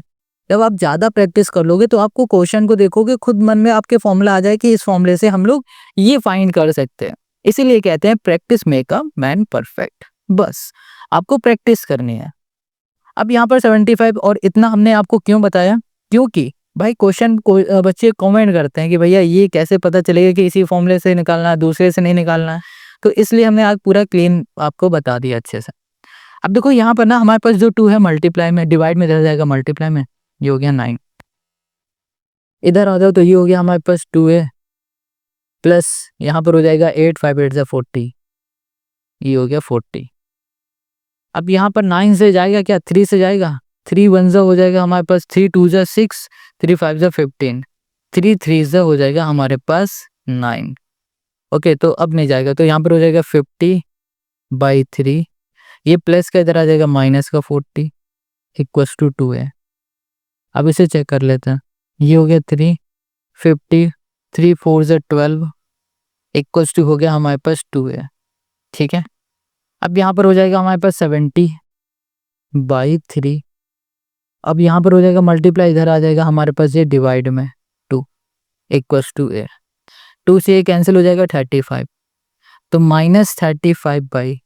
जब आप ज्यादा प्रैक्टिस कर लोगे तो आपको क्वेश्चन को देखोगे, खुद मन में आपके फॉर्मूला आ जाए कि इस फॉर्मूले से हम लोग ये फाइंड कर सकते हैं। इसीलिए कहते हैं practice make a man perfect. बस आपको प्रैक्टिस करनी है। अब यहाँ पर 75 और इतना हमने आपको क्यों बताया, क्योंकि भाई क्वेश्चन को बच्चे कमेंट करते हैं कि भैया ये कैसे पता चलेगा कि इसी फॉर्मूले से निकालना है, दूसरे से नहीं निकालना है। तो इसलिए हमने आज पूरा क्लीन आपको बता दिया अच्छे से। अब देखो यहाँ पर ना हमारे पास जो 2 है मल्टीप्लाई में, डिवाइड में रह जाएगा मल्टीप्लाई में, ये हो गया 9। इधर आ जाओ तो ये हो गया हमारे पास 2a प्लस यहाँ पर हो जाएगा 8, 5 8 जा 40, ये हो गया 40। अब यहाँ पर 9 से जाएगा क्या, 3 से जाएगा, 3 1 जा हो जाएगा हमारे पास 3 2 जा 6, 3 5 जा 15, 3 3 जा हो जाएगा हमारे पास 9। ओके, तो अब नहीं जाएगा, तो यहाँ पर हो जाएगा 50/3, ये प्लस का इधर आ जाएगा माइनस का 40 इक्वल्स टू 2 है। अब इसे चेक कर लेते हैं, ये हो गया 3 50, 3 4 जा 12 इक्वल्स टू हो गया हमारे पास 2 है। ठीक है, अब यहाँ पर हो जाएगा हमारे पास 70/3। अब यहाँ पर हो जाएगा मल्टीप्लाई, इधर आ जाएगा हमारे पास ये डिवाइड में 2 इक्वल्स टू ए। 2 से ये कैंसिल हो जाएगा 35, तो -35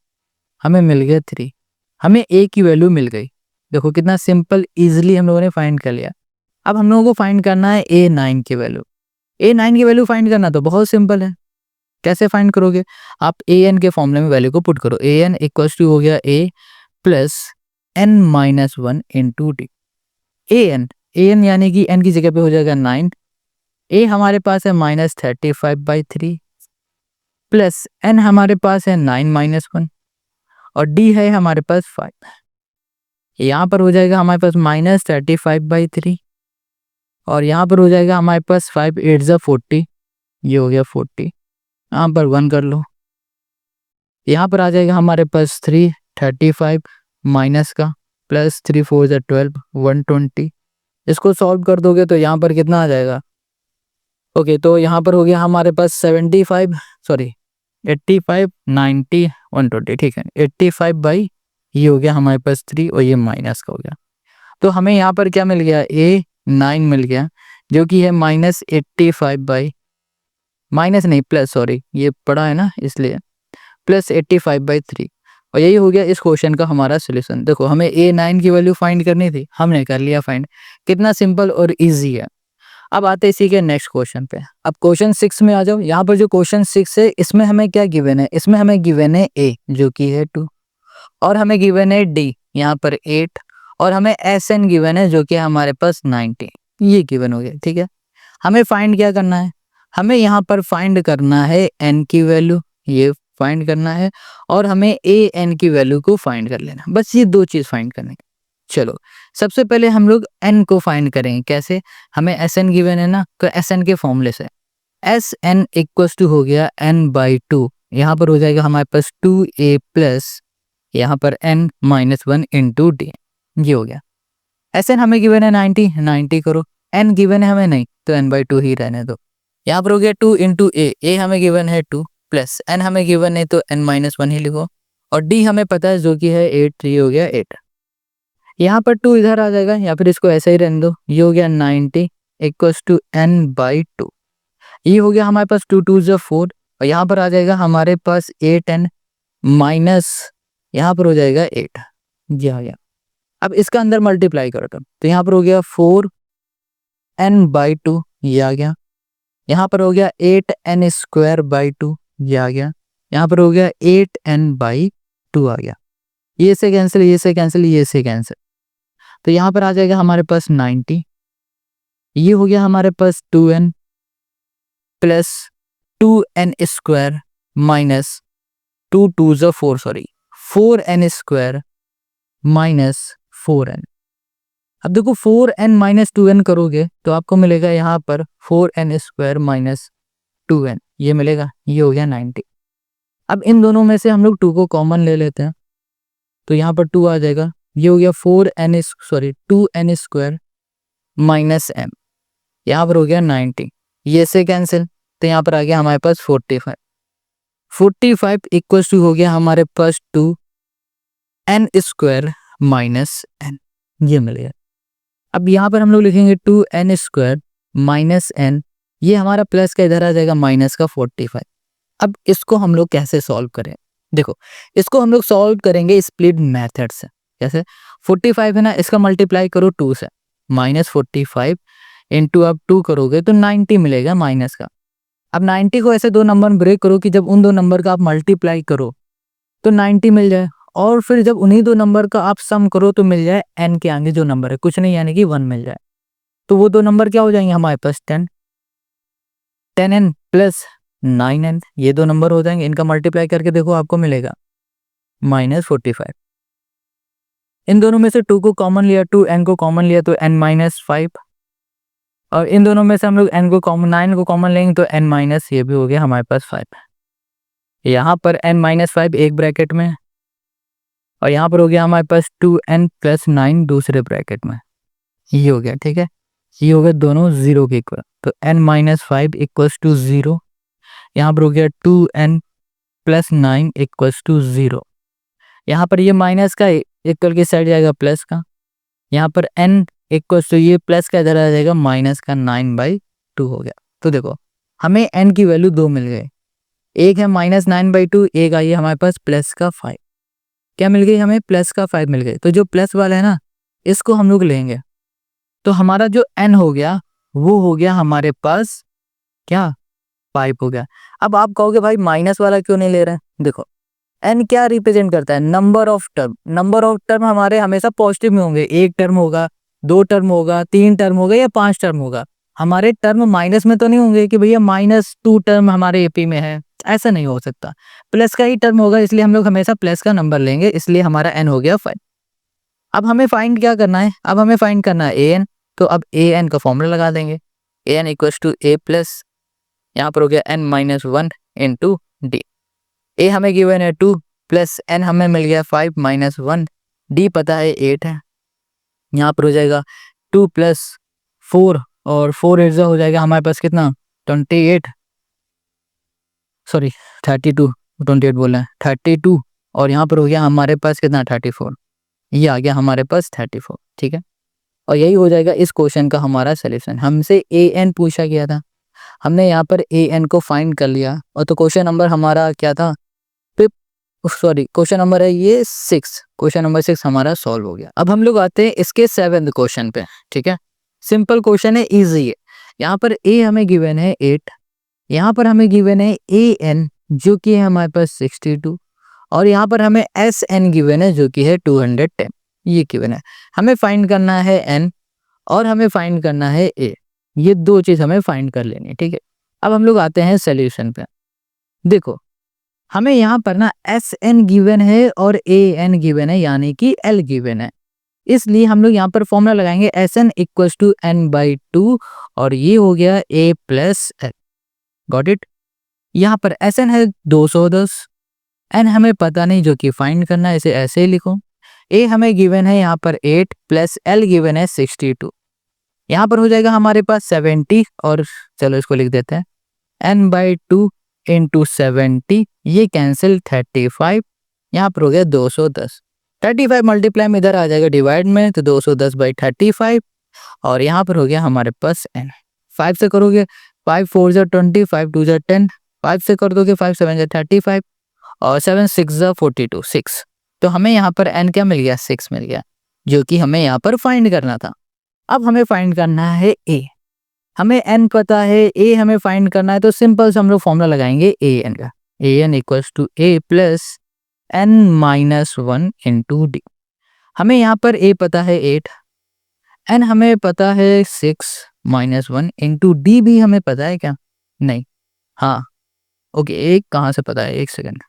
हमें मिल गया 3। हमें ए की वैल्यू मिल गई। देखो कितना सिंपल, इजीली हम लोगों ने फाइंड कर लिया। अब हम लोगों को फाइंड करना है A9 की वैल्यू। A9 की वैल्यू फाइंड करना तो बहुत सिंपल है। कैसे फाइंड करोगे, आप an के फॉर्मूले में वैल्यू को पुट करो। an इक्वल्स टू हो गया a plus n-1 into D. an यानी कि n की जगह पे हो जाएगा 9, a हमारे पास है -35/3 प्लस n हमारे पास है 9-1 और d है हमारे पास 5। यहाँ पर हो जाएगा हमारे पास -35/3 और यहाँ पर हो जाएगा हमारे पास 5 8 जा 40, ये हो गया 40। यहाँ पर 1 कर लो, यहाँ पर आ जाएगा हमारे पास 335 माइनस का प्लस 3 4 जा 12 120। इसको सॉल्व कर दोगे तो यहाँ पर कितना आ जाएगा। ओके, तो यहाँ पर हो गया हमारे पास 85 90 120। ठीक है, 85 ये हो गया हमारे पास 3 और ये माइनस का हो गया। तो हमें यहाँ पर क्या मिल गया, A9 मिल गया, जो कि है -85 माइनस नहीं प्लस, सॉरी ये पड़ा है ना इसलिए, प्लस 85/3। और यही हो गया इस क्वेश्चन का हमारा सोल्यूशन। देखो हमें A9 की वैल्यू फाइंड करनी थी, हमने कर लिया फाइंड। कितना सिंपल और इजी है। अब आते हैं इसी के नेक्स्ट क्वेश्चन पे। अब क्वेश्चन 6 में आ जाओ। यहाँ पर जो क्वेश्चन 6 है, इसमें हमें क्या गिवन है, इसमें हमें गिवन है A जो कि है 2 और हमें गिवन है D यहाँ पर 8 और हमें SN गिवन है जो कि हमारे पास 90। ये गिवन हो गया। ठीक है, हमें फाइंड क्या करना है, हमें यहाँ पर फाइंड करना है n की वैल्यू, ये फाइंड करना है और हमें an की वैल्यू को फाइंड कर लेना। बस ये 2 चीज फाइंड करनी। चलो सबसे पहले हम लोग n को फाइंड करेंगे। कैसे, हमें Sn गिवन है ना, तो Sn के फॉर्मूले से Sn इक्वल्स टू हो गया n/2। यहाँ पर हो जाएगा हमारे पास 2a प्लस यहाँ पर n-1 इंटू डी। ये हो गया। Sn हमें गिवन है 90 करो, n गिवन है हमें नहीं तो n/2 ही रहने दो। यहाँ पर हो गया 2 इंटू a हमें गिवन है 2 प्लस n हमें गिवन है तो n-1 ही लिखो और d हमें पता है जो कि है 8, ये हो गया 8। यहाँ पर 2 इधर आ जाएगा या फिर इसको ऐसे ही रहने दो। ये हो गया 90 इक्वल्स टू n/2। ये हो गया हमारे पास 2 2 4 और यहाँ पर आ जाएगा हमारे पास 8n माइनस यहाँ पर हो जाएगा 8, ये आ गया। अब इसका अंदर मल्टीप्लाई करो तो यहाँ पर हो गया 4n/2, ये आ गया। यहाँ पर हो गया 8n²/2, ये आ गया। यहाँ पर हो गया 8n/2 आ गया। ये से कैंसिल, ये से कैंसिल, ये से कैंसिल, तो यहाँ पर आ जाएगा हमारे पास 90। ये हो गया हमारे पास 2n प्लस 2n² माइनस 2 2 ज़ा 4, सॉरी 4n² माइनस 4n। अब देखो 4n माइनस 2n करोगे तो आपको मिलेगा यहाँ पर 4n² माइनस 2n, ये मिलेगा, ये हो गया 90। अब इन दोनों में से हम लोग 2 को कॉमन ले लेते हैं तो यहाँ पर 2 आ जाएगा। ये हो गया 2n² माइनस m, यहाँ पर हो गया 90, ये से कैंसिल, तो यहाँ पर आ गया हमारे पास 45। 45 इक्वल्स टू हो गया हमारे पास 2n² माइनस n, ये मिल गया। अब यहाँ पर हम लोग लिखेंगे 2n² माइनस n, ये हमारा प्लस का इधर आ जाएगा माइनस का 45। अब इसको हम लोग कैसे सॉल्व करें? देखो, इसको हम लोग सॉल्व करेंगे स्प्लिट मेथड से। कैसे? 45 है ना, इसका मल्टीप्लाई करो 2 से, माइनस 45 इंटू अब 2 करोगे तो 90 मिलेगा माइनस का। अब 90 को ऐसे दो नंबर में ब्रेक करो कि जब उन दो नंबर का आप मल्टीप्लाई करो तो 90 मिल जाए, और फिर जब उन्हीं दो नंबर का आप सम करो तो मिल जाए n के आगे जो नंबर है, कुछ नहीं यानी कि 1 मिल जाए। तो वो दो नंबर क्या हो जाएंगे हमारे पास 10n प्लस 9n, ये दो नंबर हो जाएंगे। इनका मल्टीप्लाई करके देखो आपको मिलेगा माइनस 45। इन दोनों में से 2 को कॉमन लिया, 2n को कॉमन लिया तो n माइनस 5, और इन दोनों में से हम लोग n को कॉमन 9 को कॉमन लेंगे तो n माइनस, ये भी हो गया हमारे पास 5। यहाँ पर n माइनस 5 एक ब्रैकेट में, और यहाँ पर हो गया हमारे पास 2n प्लस 9 दूसरे ब्रैकेट में, ये हो गया। ठीक है, ये हो गया दोनों 0 के इक्वल, तो n माइनस 5 इक्वल्स टू 0। यहाँ पर हो गया 2n प्लस 9 इक्वल्स टू 0। यहाँ पर ये माइनस का इक्वल की साइड जाएगा प्लस का, यहाँ पर n इक्वल्स टू ये प्लस का इधर आ जाएगा माइनस का 9/2 हो गया। तो देखो हमें n की वैल्यू 2 मिल गई, एक है माइनस 9/2, एक आई है हमारे पास प्लस का 5। क्या मिल गई हमें? प्लस का 5 मिल गई। तो जो प्लस वाला है ना, इसको हम लोग लेंगे तो हमारा जो n हो गया वो हो गया हमारे पास क्या 5 हो गया। अब आप कहोगे भाई माइनस वाला क्यों नहीं ले रहे हैं? देखो n क्या रिप्रेजेंट करता है? Number of term. Number of term हमारे हमेशा पॉजिटिव में होंगे, एक टर्म होगा, 2 टर्म होगा, 3 टर्म होगा या 5 टर्म होगा। हमारे टर्म माइनस में तो नहीं होंगे कि भैया -2 टर्म हमारे एपी में है, ऐसा नहीं हो सकता। प्लस का ही टर्म होगा, इसलिए हम लोग हमेशा प्लस का नंबर लेंगे, इसलिए हमारा n हो गया 5। अब हमें फाइंड क्या करना है? अब हमें फाइंड करना है an, तो अब an का फॉर्मूला लगा देंगे, an equals to a plus, यहाँ पर हो गया n minus 1 into d. a हमें गिवन है 2 प्लस n हमें मिल गया 5 माइनस 1, d पता है 8 है। यहाँ पर हो जाएगा 2 प्लस 4, और 4 8 हो जाएगा हमारे पास कितना 28, सॉरी 32, 28 बोला है 32, और यहाँ पर हो गया हमारे पास कितना 34, ये आ गया हमारे पास 34। ठीक है, और यही हो जाएगा इस क्वेश्चन का हमारा सलूशन। हमसे an पूछा गया था, हमने यहाँ पर an को फाइंड कर लिया, और तो क्वेश्चन नंबर हमारा क्या था, सॉरी क्वेश्चन नंबर है ये 6, क्वेश्चन नंबर 6 हमारा सॉल्व हो गया। अब हम लोग आते हैं इसके 7th क्वेश्चन पे। ठीक है, सिंपल क्वेश्चन है, इजी है। यहाँ पर a हमें गिवन है 8, यहाँ पर हमें गिवन है an जो कि है हमारे पास 62, और यहाँ पर हमें sn गिवन है जो कि है 210, ये गिवन है। हमें फाइंड करना है n और हमें फाइंड करना है a, ये दो चीज हमें फाइंड कर लेनी है। ठीक है, अब हम लोग आते हैं सोल्यूशन पे। देखो हमें यहाँ पर ना sn गिवन है और an गिवन है, यानी कि l गिवन है, इसलिए हम लोग यहाँ पर फॉर्मूला लगाएंगे sn इक्वल्स टू n/2, और ये हो गया a plus l। Got it? यहाँ पर sn है 210, n हमें पता नहीं जो कि फाइंड करना है, इसे ऐसे ही लिखो। a हमें गिवन है यहाँ पर 8 प्लस l गिवन है 62, यहाँ पर हो जाएगा हमारे पास 70, और चलो इसको लिख देते हैं n/2 इंटू 70, ये कैंसिल 35, यहाँ पर हो गया 210। 35 मल्टीप्लाई में इधर आ जाएगा डिवाइड में, तो 210/35, और यहाँ पर हो गया हमारे पास n। 5 से करोगे 5 4 जा 20, 5 2 जा 10, 5 से कर दोगे 5 7 जा 35, और 7 6 जा 42, 6, तो हमें यहाँ पर n क्या मिल गया, 6 मिल गया, जो कि हमें यहाँ पर फाइंड करना था। अब हमें फाइंड करना है a, हमें n पता है, a हमें फाइंड करना है, तो सिंपल से हम लोग फॉर्मूला लगाएंगे an का, an equals to a plus n minus 1 into d. हमें यहाँ पर a पता है 8, n हमें पता है 6 माइनस 1 इंटू डी भी हमें पता है क्या, नहीं, हाँ ओके, एक कहाँ से पता है, एक सेकंड,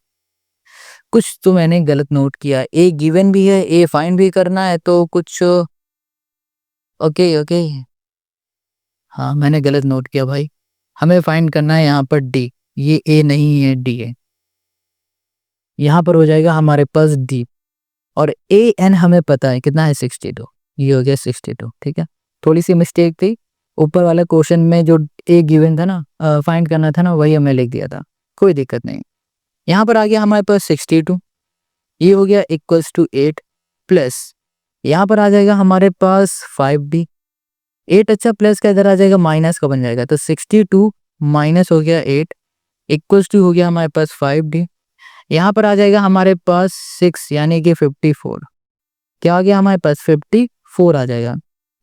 कुछ तो मैंने गलत नोट किया, ए गिवन भी है, ए फाइंड भी करना है, तो कुछ ओके ओके, हाँ मैंने गलत नोट किया भाई, हमें फाइंड करना है यहाँ पर डी, ये ए नहीं है डी है, यहाँ पर हो जाएगा हमारे पास डी, और ए एन हमें पता है कितना है 62, ये हो गया 62, ठीक है। थोड़ी सी मिस्टेक थी, ऊपर वाला क्वेश्चन में जो ए गिवन था ना, फाइंड करना था ना, वही हमें लिख दिया था, कोई दिक्कत नहीं। यहाँ पर आ गया हमारे पास 62, ये हो गया इक्वल्स टू 8 प्लस यहाँ पर आ जाएगा हमारे पास 5d, 8 अच्छा प्लस का इधर आ जाएगा माइनस का बन जाएगा, तो 62 माइनस हो गया 8 इक्वल्स टू हो गया हमारे पास 5d, यहाँ पर आ जाएगा हमारे पास 6 यानी कि 54, क्या आ गया हमारे पास 54 आ जाएगा,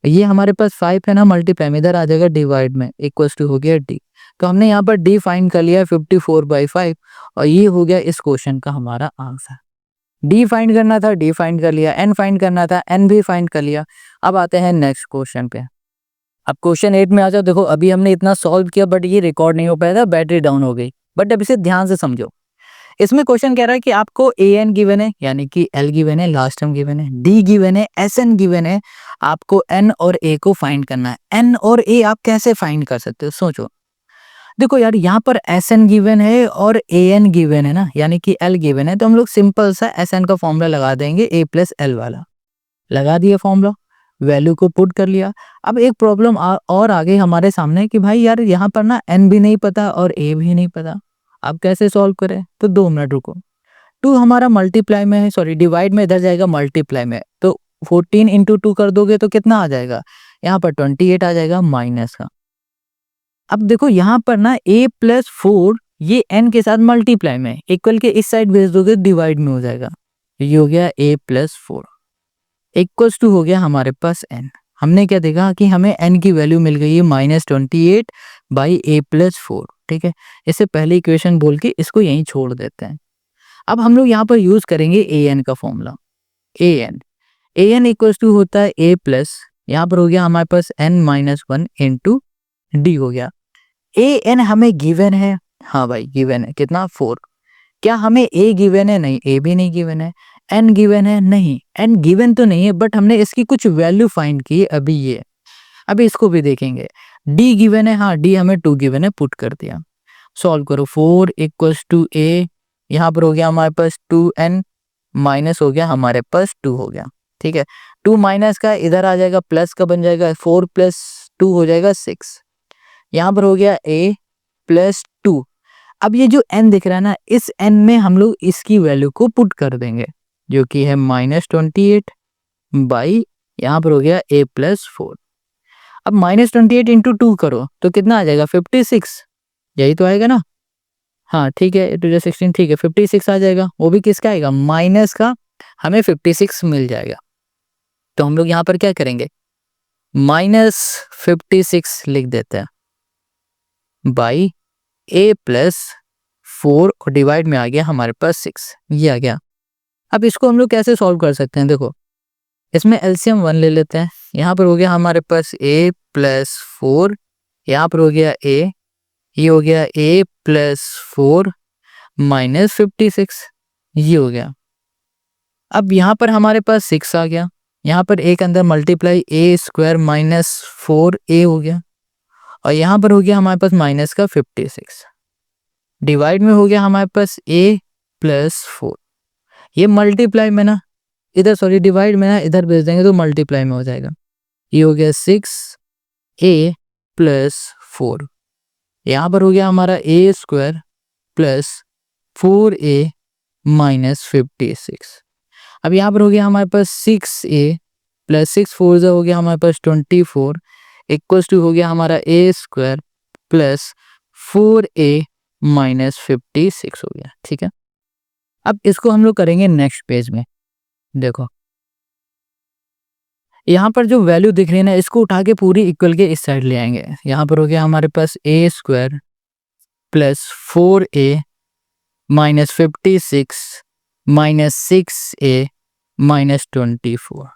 ये हमारे पास 5 है ना मल्टीप्लाई में, इधर आ जाएगा डिवाइड में, इक्वल्स टू हो गया d, तो हमने यहाँ पर d फाइंड कर लिया 54/5, और ये हो गया इस क्वेश्चन का हमारा आंसर। डी फाइंड करना था, डी फाइंड कर लिया, एन फाइंड करना था, एन भी फाइंड कर लिया। अब आते हैं नेक्स्ट क्वेश्चन पे। अब क्वेश्चन 8 में आ जाओ। देखो अभी हमने इतना सॉल्व किया बट ये रिकॉर्ड नहीं हो पाया था, बैटरी डाउन हो गई, बट अब इसे ध्यान से समझो। इसमें क्वेश्चन कह रहा है कि आपको ए एन गिवन है, यानी कि एल गिवन है, लास्ट टर्म गिवन है, डी गिवन है, एस एन गिवन है, आपको एन और ए को फाइंड करना है। एन और ए आप कैसे फाइंड कर सकते हो, सोचो। देखो यार यहाँ पर एस एन गिवन है और ए एन गिवन है ना, यानी कि एल गिवन है, तो हम लोग सिंपल सा एस एन का फॉर्मूला लगा देंगे, ए प्लस एल वाला लगा दिया फॉर्मूला, वैल्यू को पुट कर लिया। अब एक प्रॉब्लम और आ गई हमारे सामने कि भाई यार यहाँ पर ना एन भी नहीं पता और ए भी नहीं पता, अब कैसे सॉल्व करें, तो 2 मिनट रुको। 2 हमारा मल्टीप्लाई में है, सॉरी डिवाइड में, इधर जाएगा मल्टीप्लाई में, तो 14 इंटू 2 कर दोगे तो कितना आ जाएगा, यहाँ पर 28 आ जाएगा माइनस का। अब देखो यहाँ पर ना a प्लस 4 ये n के साथ मल्टीप्लाई में, इक्वल के इस साइड भेज दोगे डिवाइड में हो जाएगा, ये हो गया a प्लस 4 इक्वल्स टू हो गया हमारे पास n। हमने क्या देखा कि हमें n की वैल्यू मिल गई है -28/a+4, ठीक है। इससे पहले इक्वेशन बोल के इसको यहीं छोड़ देते हैं। अब हम लोग यहाँ पर यूज करेंगे an का फॉर्मूला, an इक्वल्स टू होता है a प्लस, यहाँ पर हो गया हमारे पास n-1 इंटू डी हो गया। ए एन हमें गिवन है, हाँ भाई गिवन है, कितना 4। क्या हमें ए गिवन है, नहीं, ए भी नहीं गिवन है। एन गिवन है, नहीं, एन गिवन तो नहीं है, बट हमने इसकी कुछ वैल्यू फाइंड की है अभी, ये अभी इसको भी देखेंगे। डी गिवन है, हाँ डी हमें 2 गिवन है, पुट कर दिया, सॉल्व करो। 4 इक्वल्स टू ए, यहाँ पर हो गया हमारे पास 2n माइनस हो गया हमारे पास 2 हो गया, ठीक है। 2 माइनस का इधर आ जाएगा, प्लस का बन जाएगा, 4 + 2 हो जाएगा 6, यहाँ पर हो गया a प्लस 2। अब ये जो n दिख रहा है ना, इस n में हम लोग इसकी वैल्यू को पुट कर देंगे, जो कि है -28 बाई, यहाँ पर हो गया a प्लस 4। अब -28 इंटू 2 करो तो कितना आ जाएगा, 56, यही तो आएगा ना, हाँ ठीक है, 2 16, ठीक है, 56 आ जाएगा। वो भी किसका आएगा, माइनस का, हमें 56 मिल जाएगा। तो हम लोग यहाँ पर क्या करेंगे, -56 लिख देते हैं बाई a प्लस 4 और डिवाइड में आ गया हमारे पास 6, ये आ गया। अब इसको हम लोग कैसे सॉल्व कर सकते हैं, देखो इसमें एलसीएम 1 ले लेते हैं, यहाँ पर हो गया हमारे पास a प्लस 4, यहाँ पर हो गया a, ये हो गया a प्लस 4 माइनस 56, ये हो गया। अब यहाँ पर हमारे पास 6 आ गया, यहाँ पर एक अंदर मल्टीप्लाई a² माइनस 4a हो गया, और यहाँ पर हो गया हमारे पास माइनस का 56, डिवाइड में हो गया हमारे पास a प्लस 4, ये मल्टीप्लाई में ना, इधर सॉरी डिवाइड में ना इधर भेज देंगे तो मल्टीप्लाई में हो जाएगा, ये हो गया 6a प्लस 4, यहाँ पर हो गया हमारा a² प्लस 4a माइनस 56। अब यहाँ पर हो गया हमारे पास 6a प्लस 6 4 हो गया हमारे पास 24 इक्वल्स टू हो गया हमारा a² प्लस 4a माइनस 56 हो गया, ठीक है। अब इसको हम लोग करेंगे नेक्स्ट पेज में। देखो यहाँ पर जो वैल्यू दिख रही है ना, इसको उठा के पूरी इक्वल के इस साइड ले आएंगे। यहाँ पर हो गया हमारे पास a square plus 4a minus 56 minus 6a minus 24।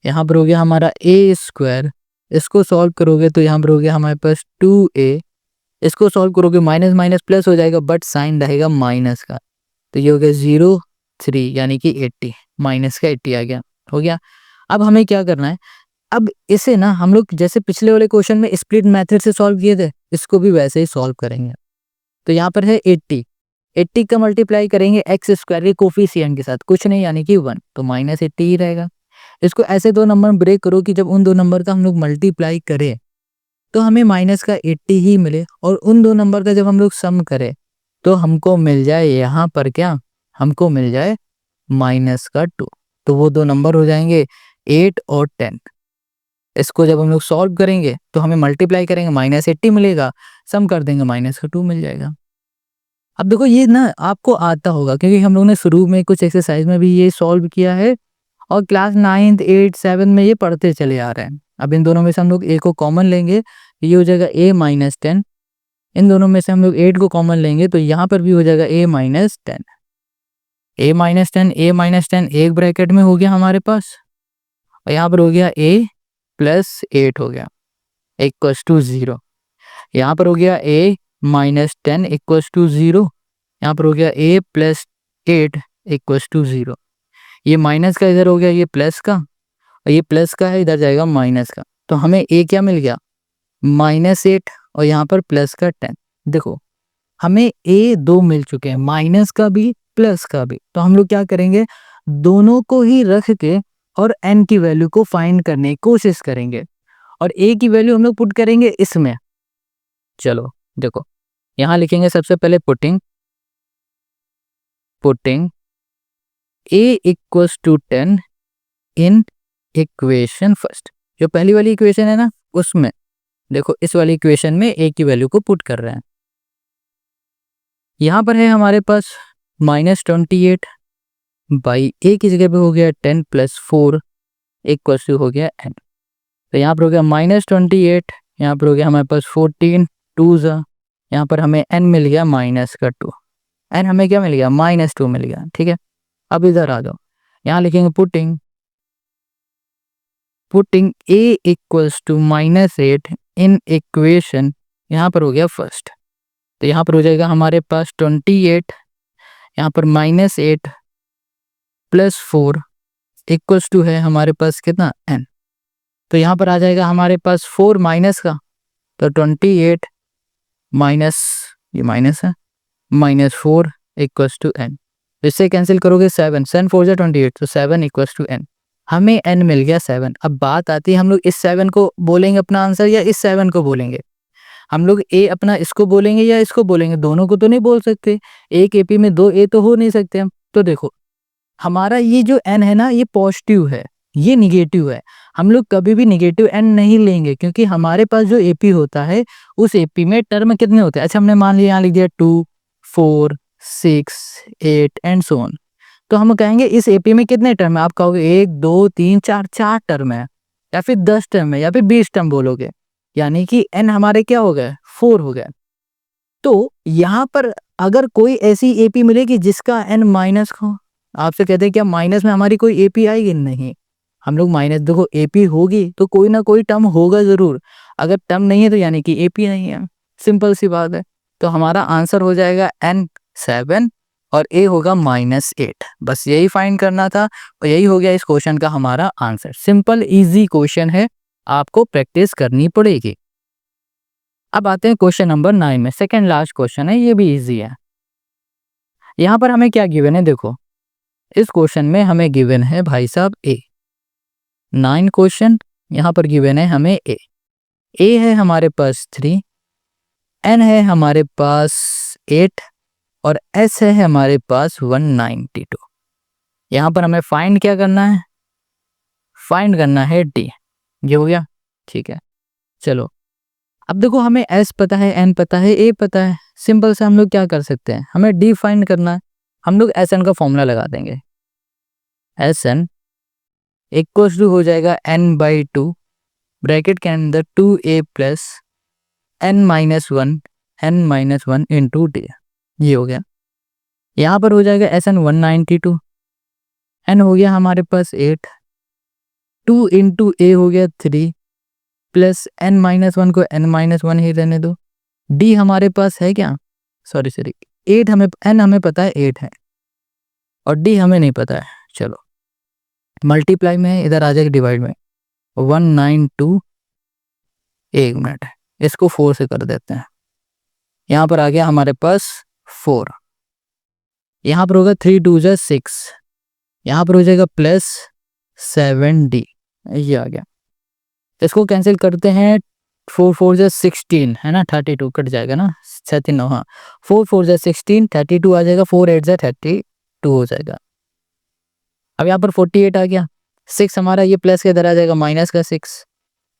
यहाँ पर हो गया हमारा ए स्क्वायर, इसको सॉल्व करोगे तो यहाँ पर हो गया हमारे पास 2a, इसको सॉल्व करोगे माइनस माइनस प्लस हो जाएगा, बट साइन रहेगा माइनस का, तो ये हो गया 0 3 यानी कि 80, माइनस का 80 आ गया, हो गया। अब हमें क्या करना है, अब इसे ना हम लोग जैसे पिछले वाले क्वेश्चन में स्प्लिट मेथड से सॉल्व किए थे, इसको भी वैसे ही सॉल्व करेंगे। तो यहाँ पर है 80 का मल्टीप्लाई करेंगे एक्स स्क्वायर के कोफिशिएंट के साथ, कुछ नहीं यानी कि 1, तो माइनस 80 ही रहेगा। इसको ऐसे दो नंबर ब्रेक करो कि जब उन दो नंबर का हम लोग मल्टीप्लाई करें तो हमें माइनस का 80 ही मिले, और उन दो नंबर का जब हम लोग सम करें तो हमको मिल जाए यहाँ पर क्या, हमको मिल जाए माइनस का 2, तो वो दो नंबर हो जाएंगे 8 और 10। इसको जब हम लोग सॉल्व करेंगे तो हमें मल्टीप्लाई करेंगे माइनस 80 मिलेगा, सम कर देंगे माइनस का 2 मिल जाएगा। अब देखो ये ना आपको आता होगा क्योंकि हम लोग ने शुरू में कुछ एक्सरसाइज में भी ये सॉल्व किया है, और क्लास 9th 8th 7th में ये पढ़ते चले आ रहे हैं। अब इन दोनों में से हम लोग a को कॉमन लेंगे, ये हो जाएगा a माइनस 10, इन दोनों में से हम लोग 8 को कॉमन लेंगे तो यहाँ पर भी हो जाएगा a minus 10, a minus 10, a minus 10 एक ब्रैकेट में हो गया हमारे पास, और यहाँ पर हो गया a प्लस 8 हो गया इक्वल्स टू 0, यहाँ पर हो गया a माइनस 10 इक्वल्स टू 0, यहाँ पर हो गया a प्लस 8 इक्वल्स टू 0। ये माइनस का इधर हो गया ये प्लस का, और ये प्लस का है इधर जाएगा माइनस का, तो हमें a क्या मिल गया -8, और यहाँ पर प्लस का 10। देखो हमें a दो मिल चुके हैं, माइनस का भी प्लस का भी, तो हम लोग क्या करेंगे दोनों को ही रख के और n की वैल्यू को फाइंड करने की कोशिश करेंगे, और a की वैल्यू हम लोग पुट करेंगे इसमें। चलो देखो यहाँ लिखेंगे सबसे पहले putting a equals to 10 in equation first, जो पहली वाली इक्वेशन है ना उसमें देखो इस वाली इक्वेशन में a की वैल्यू को पुट कर रहे हैं। यहाँ पर है हमारे पास -28 बाई a की जगह पे हो गया 10 प्लस 4 इक्वल्स टू हो गया n, तो यहाँ पर हो गया -28, यहाँ पर हो गया हमारे पास 14 2 ज़ा, यहाँ पर हमें n मिल गया माइनस का 2, n हमें क्या मिल गया -2 मिल गया, ठीक है। अब इधर आ जाओ, यहाँ लिखेंगे putting a equals to -8 in equation, यहाँ पर हो गया फर्स्ट, तो यहाँ पर हो जाएगा हमारे पास 28, यहाँ पर -8 प्लस 4 इक्वल्स टू है हमारे पास कितना n, तो यहाँ पर आ जाएगा हमारे पास 4 माइनस का, तो 28 माइनस ये माइनस है -4 इक्वल्स टू n, इससे कैंसिल करोगे 7 4 जा 28, तो 7 इक्वल्स टू n, हमें n मिल गया 7। अब बात आती है हम लोग इस 7 को बोलेंगे अपना आंसर या इस 7 को बोलेंगे, हम लोग a अपना इसको बोलेंगे या इसको बोलेंगे, दोनों को तो नहीं बोल सकते, एक AP में दो a तो हो नहीं सकते हम। तो देखो हमारा ये जो n है ना ये पॉजिटिव है, ये निगेटिव है, हम लोग कभी भी निगेटिव n नहीं लेंगे क्योंकि हमारे पास जो AP होता है उस AP में टर्म कितने होते हैं। अच्छा हमने मान लिया यहाँ लिख दिया 2 4 6 8 एंड सो ऑन, तो हम कहेंगे इस AP में कितने टर्म है, आप कहोगे 1 2 3 4 4 टर्म है, या फिर 10 टर्म है, या फिर 20 टर्म बोलोगे, यानी कि n हमारे क्या हो गए 4 हो गए। तो यहाँ पर अगर कोई ऐसी AP मिले कि जिसका n माइनस हो, आपसे कहते हैं क्या माइनस में हमारी कोई AP आएगी, नहीं, हम लोग माइनस देखो AP होगी तो कोई ना कोई टर्म होगा जरूर, अगर टर्म नहीं है तो यानी कि AP नहीं है, सिंपल सी बात है। तो हमारा आंसर हो जाएगा n 7 और a होगा -8, बस यही फाइंड करना था और यही हो गया इस क्वेश्चन का हमारा आंसर। सिंपल इजी क्वेश्चन है, आपको प्रैक्टिस करनी पड़ेगी। अब आते हैं क्वेश्चन नंबर 9 में, सेकंड लास्ट क्वेश्चन है, ये भी इजी है। यहाँ पर हमें क्या गिवन है, देखो इस क्वेश्चन में हमें गिवन है भाई साहब a, 9 क्वेश्चन, यहाँ पर गिवन है हमें a है हमारे पास 3, n है हमारे पास 8 और s है हमारे पास 192। यहाँ पर हमें फाइंड क्या करना है, फाइंड करना है d, ये हो गया, ठीक है। चलो अब देखो हमें s पता है, n पता है, a पता है, सिंपल से हम लोग क्या कर सकते हैं, हमें d फाइंड करना है, हम लोग Sn का फॉर्मूला लगा देंगे। एस एन इक्वल्स टू हो जाएगा n/2 ब्रैकेट के अंदर 2a plus n-1 into d. ये हो गया। यहाँ पर हो जाएगा SN 192, n हो गया हमारे पास 8, 2 इंटू ए हो गया 3 प्लस n-1 को n-1 ही रहने दो। डी हमारे पास है क्या, सॉरी 8 हमें n हमें पता है 8 है और डी हमें नहीं पता है। चलो मल्टीप्लाई में है, इधर आ जाएगा डिवाइड में 192। एक मिनट, इसको 4 से कर देते हैं। यहाँ पर आ गया हमारे पास 4, यहाँ पर होगा 3 2 जा 6, यहाँ पर हो जाएगा प्लस 7d। ये आ गया। इसको कैंसिल करते हैं, 4 4 जा 16 है ना, 32 कट जाएगा ना, 7 हाँ 4 4 जा 16, 32 आ जाएगा, 4 8 जा 32 हो जाएगा। अब यहाँ पर 48 आ गया, 6 हमारा ये प्लस के इधर आ जाएगा माइनस का 6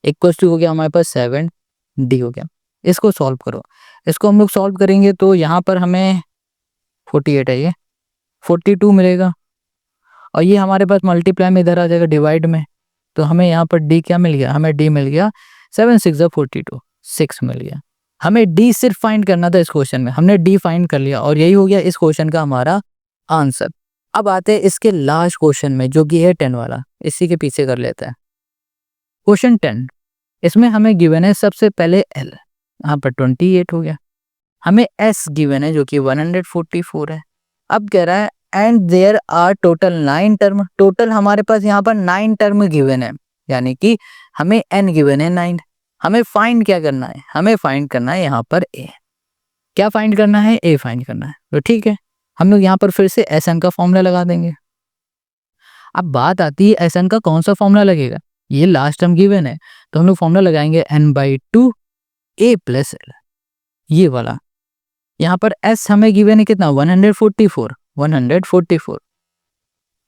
इक्वल्स टू हो गया हमारे पास 7d हो गया। इसको सॉल्व करो, इसको हम लोग सॉल्व करेंगे तो यहाँ पर हमें 48 है, ये 42 मिलेगा और ये हमारे पास मल्टीप्लाई में इधर आ जाएगा डिवाइड में, तो हमें यहाँ पर d क्या मिल गया, हमें d मिल गया 7 6 42, 6 मिल गया। हमें d सिर्फ फाइंड करना था इस क्वेश्चन में, हमने d फाइंड कर लिया और यही हो गया इस क्वेश्चन का हमारा आंसर। अब आते हैं इसके लास्ट क्वेश्चन में जो कि है 10 वाला, इसी के पीछे कर लेते हैं। क्वेश्चन 10, इसमें हमें गिवन है सबसे पहले l, यहाँ पर 28 हो गया, हमें s गिवन है जो कि 144 है। अब कह रहा है and there are total 9 term, total हमारे पास यहाँ पर 9 टर्म गिवन है, यानी कि हमें n गिवन है 9। हमें फाइंड क्या करना है, हमें फाइंड करना है यहाँ पर a। क्या फाइंड करना है, a फाइंड करना है। तो ठीक है, हम लोग यहाँ पर फिर से SN का फॉर्मूला लगा देंगे। अब बात आती है SN का कौन सा फॉर्मूला लगेगा, ये लास्ट टर्म गिवन है तो हम लोग फॉर्मूला लगाएंगे n/2 a प्लस l, ये वाला। यहाँ पर s हमें गिवन है कितना 144,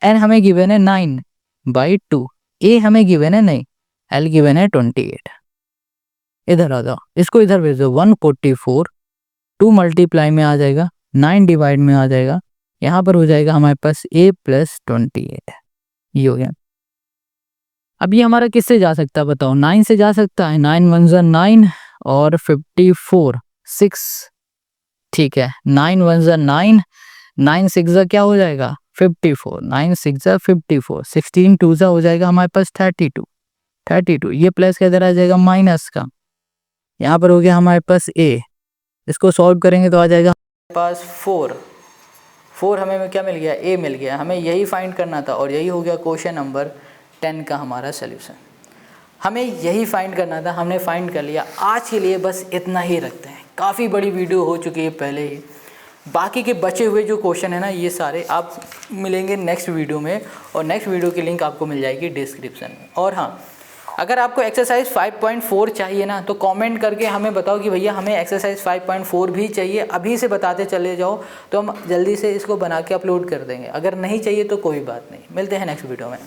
n हमें गिवन है 9/2, a हमें गिवन है नहीं, l गिवन है 28। इधर आ जाओ, इसको इधर भेज दो, 144 2 मल्टीप्लाई में आ जाएगा, 9 डिवाइड में आ जाएगा, यहाँ पर हो जाएगा हमारे पास a प्लस 28। ये हो गया। अब ये हमारा किससे जा सकता है बताओ, 9 से जा सकता है, 9 1 जा 9 और 54 6, ठीक है 9 1 जा 9, 9 6 जा क्या हो जाएगा 54, 9 6 जा 54, 16 2 जा हो जाएगा हमारे पास 32, ये प्लस के इधर आ जाएगा माइनस का, यहाँ पर हो गया हमारे पास a। इसको सॉल्व करेंगे तो आ जाएगा हमारे पास 4 हमें क्या मिल गया, a मिल गया। हमें यही फाइंड करना था और यही हो गया क्वेश्चन नंबर 10 का हमारा सोल्यूशन। हमें यही फाइंड करना था, हमने फाइंड कर लिया। आज के लिए बस इतना ही रखते हैं, काफ़ी बड़ी वीडियो हो चुकी है पहले ही। बाकी के बचे हुए जो क्वेश्चन है ना, ये सारे आप मिलेंगे नेक्स्ट वीडियो में और नेक्स्ट वीडियो की लिंक आपको मिल जाएगी डिस्क्रिप्शन में। और हाँ, अगर आपको एक्सरसाइज 5.4 चाहिए ना तो कमेंट करके हमें बताओ कि भैया हमें एक्सरसाइज 5.4 भी चाहिए, अभी से बताते चले जाओ तो हम जल्दी से इसको बना के अपलोड कर देंगे। अगर नहीं चाहिए तो कोई बात नहीं, मिलते हैं नेक्स्ट वीडियो में।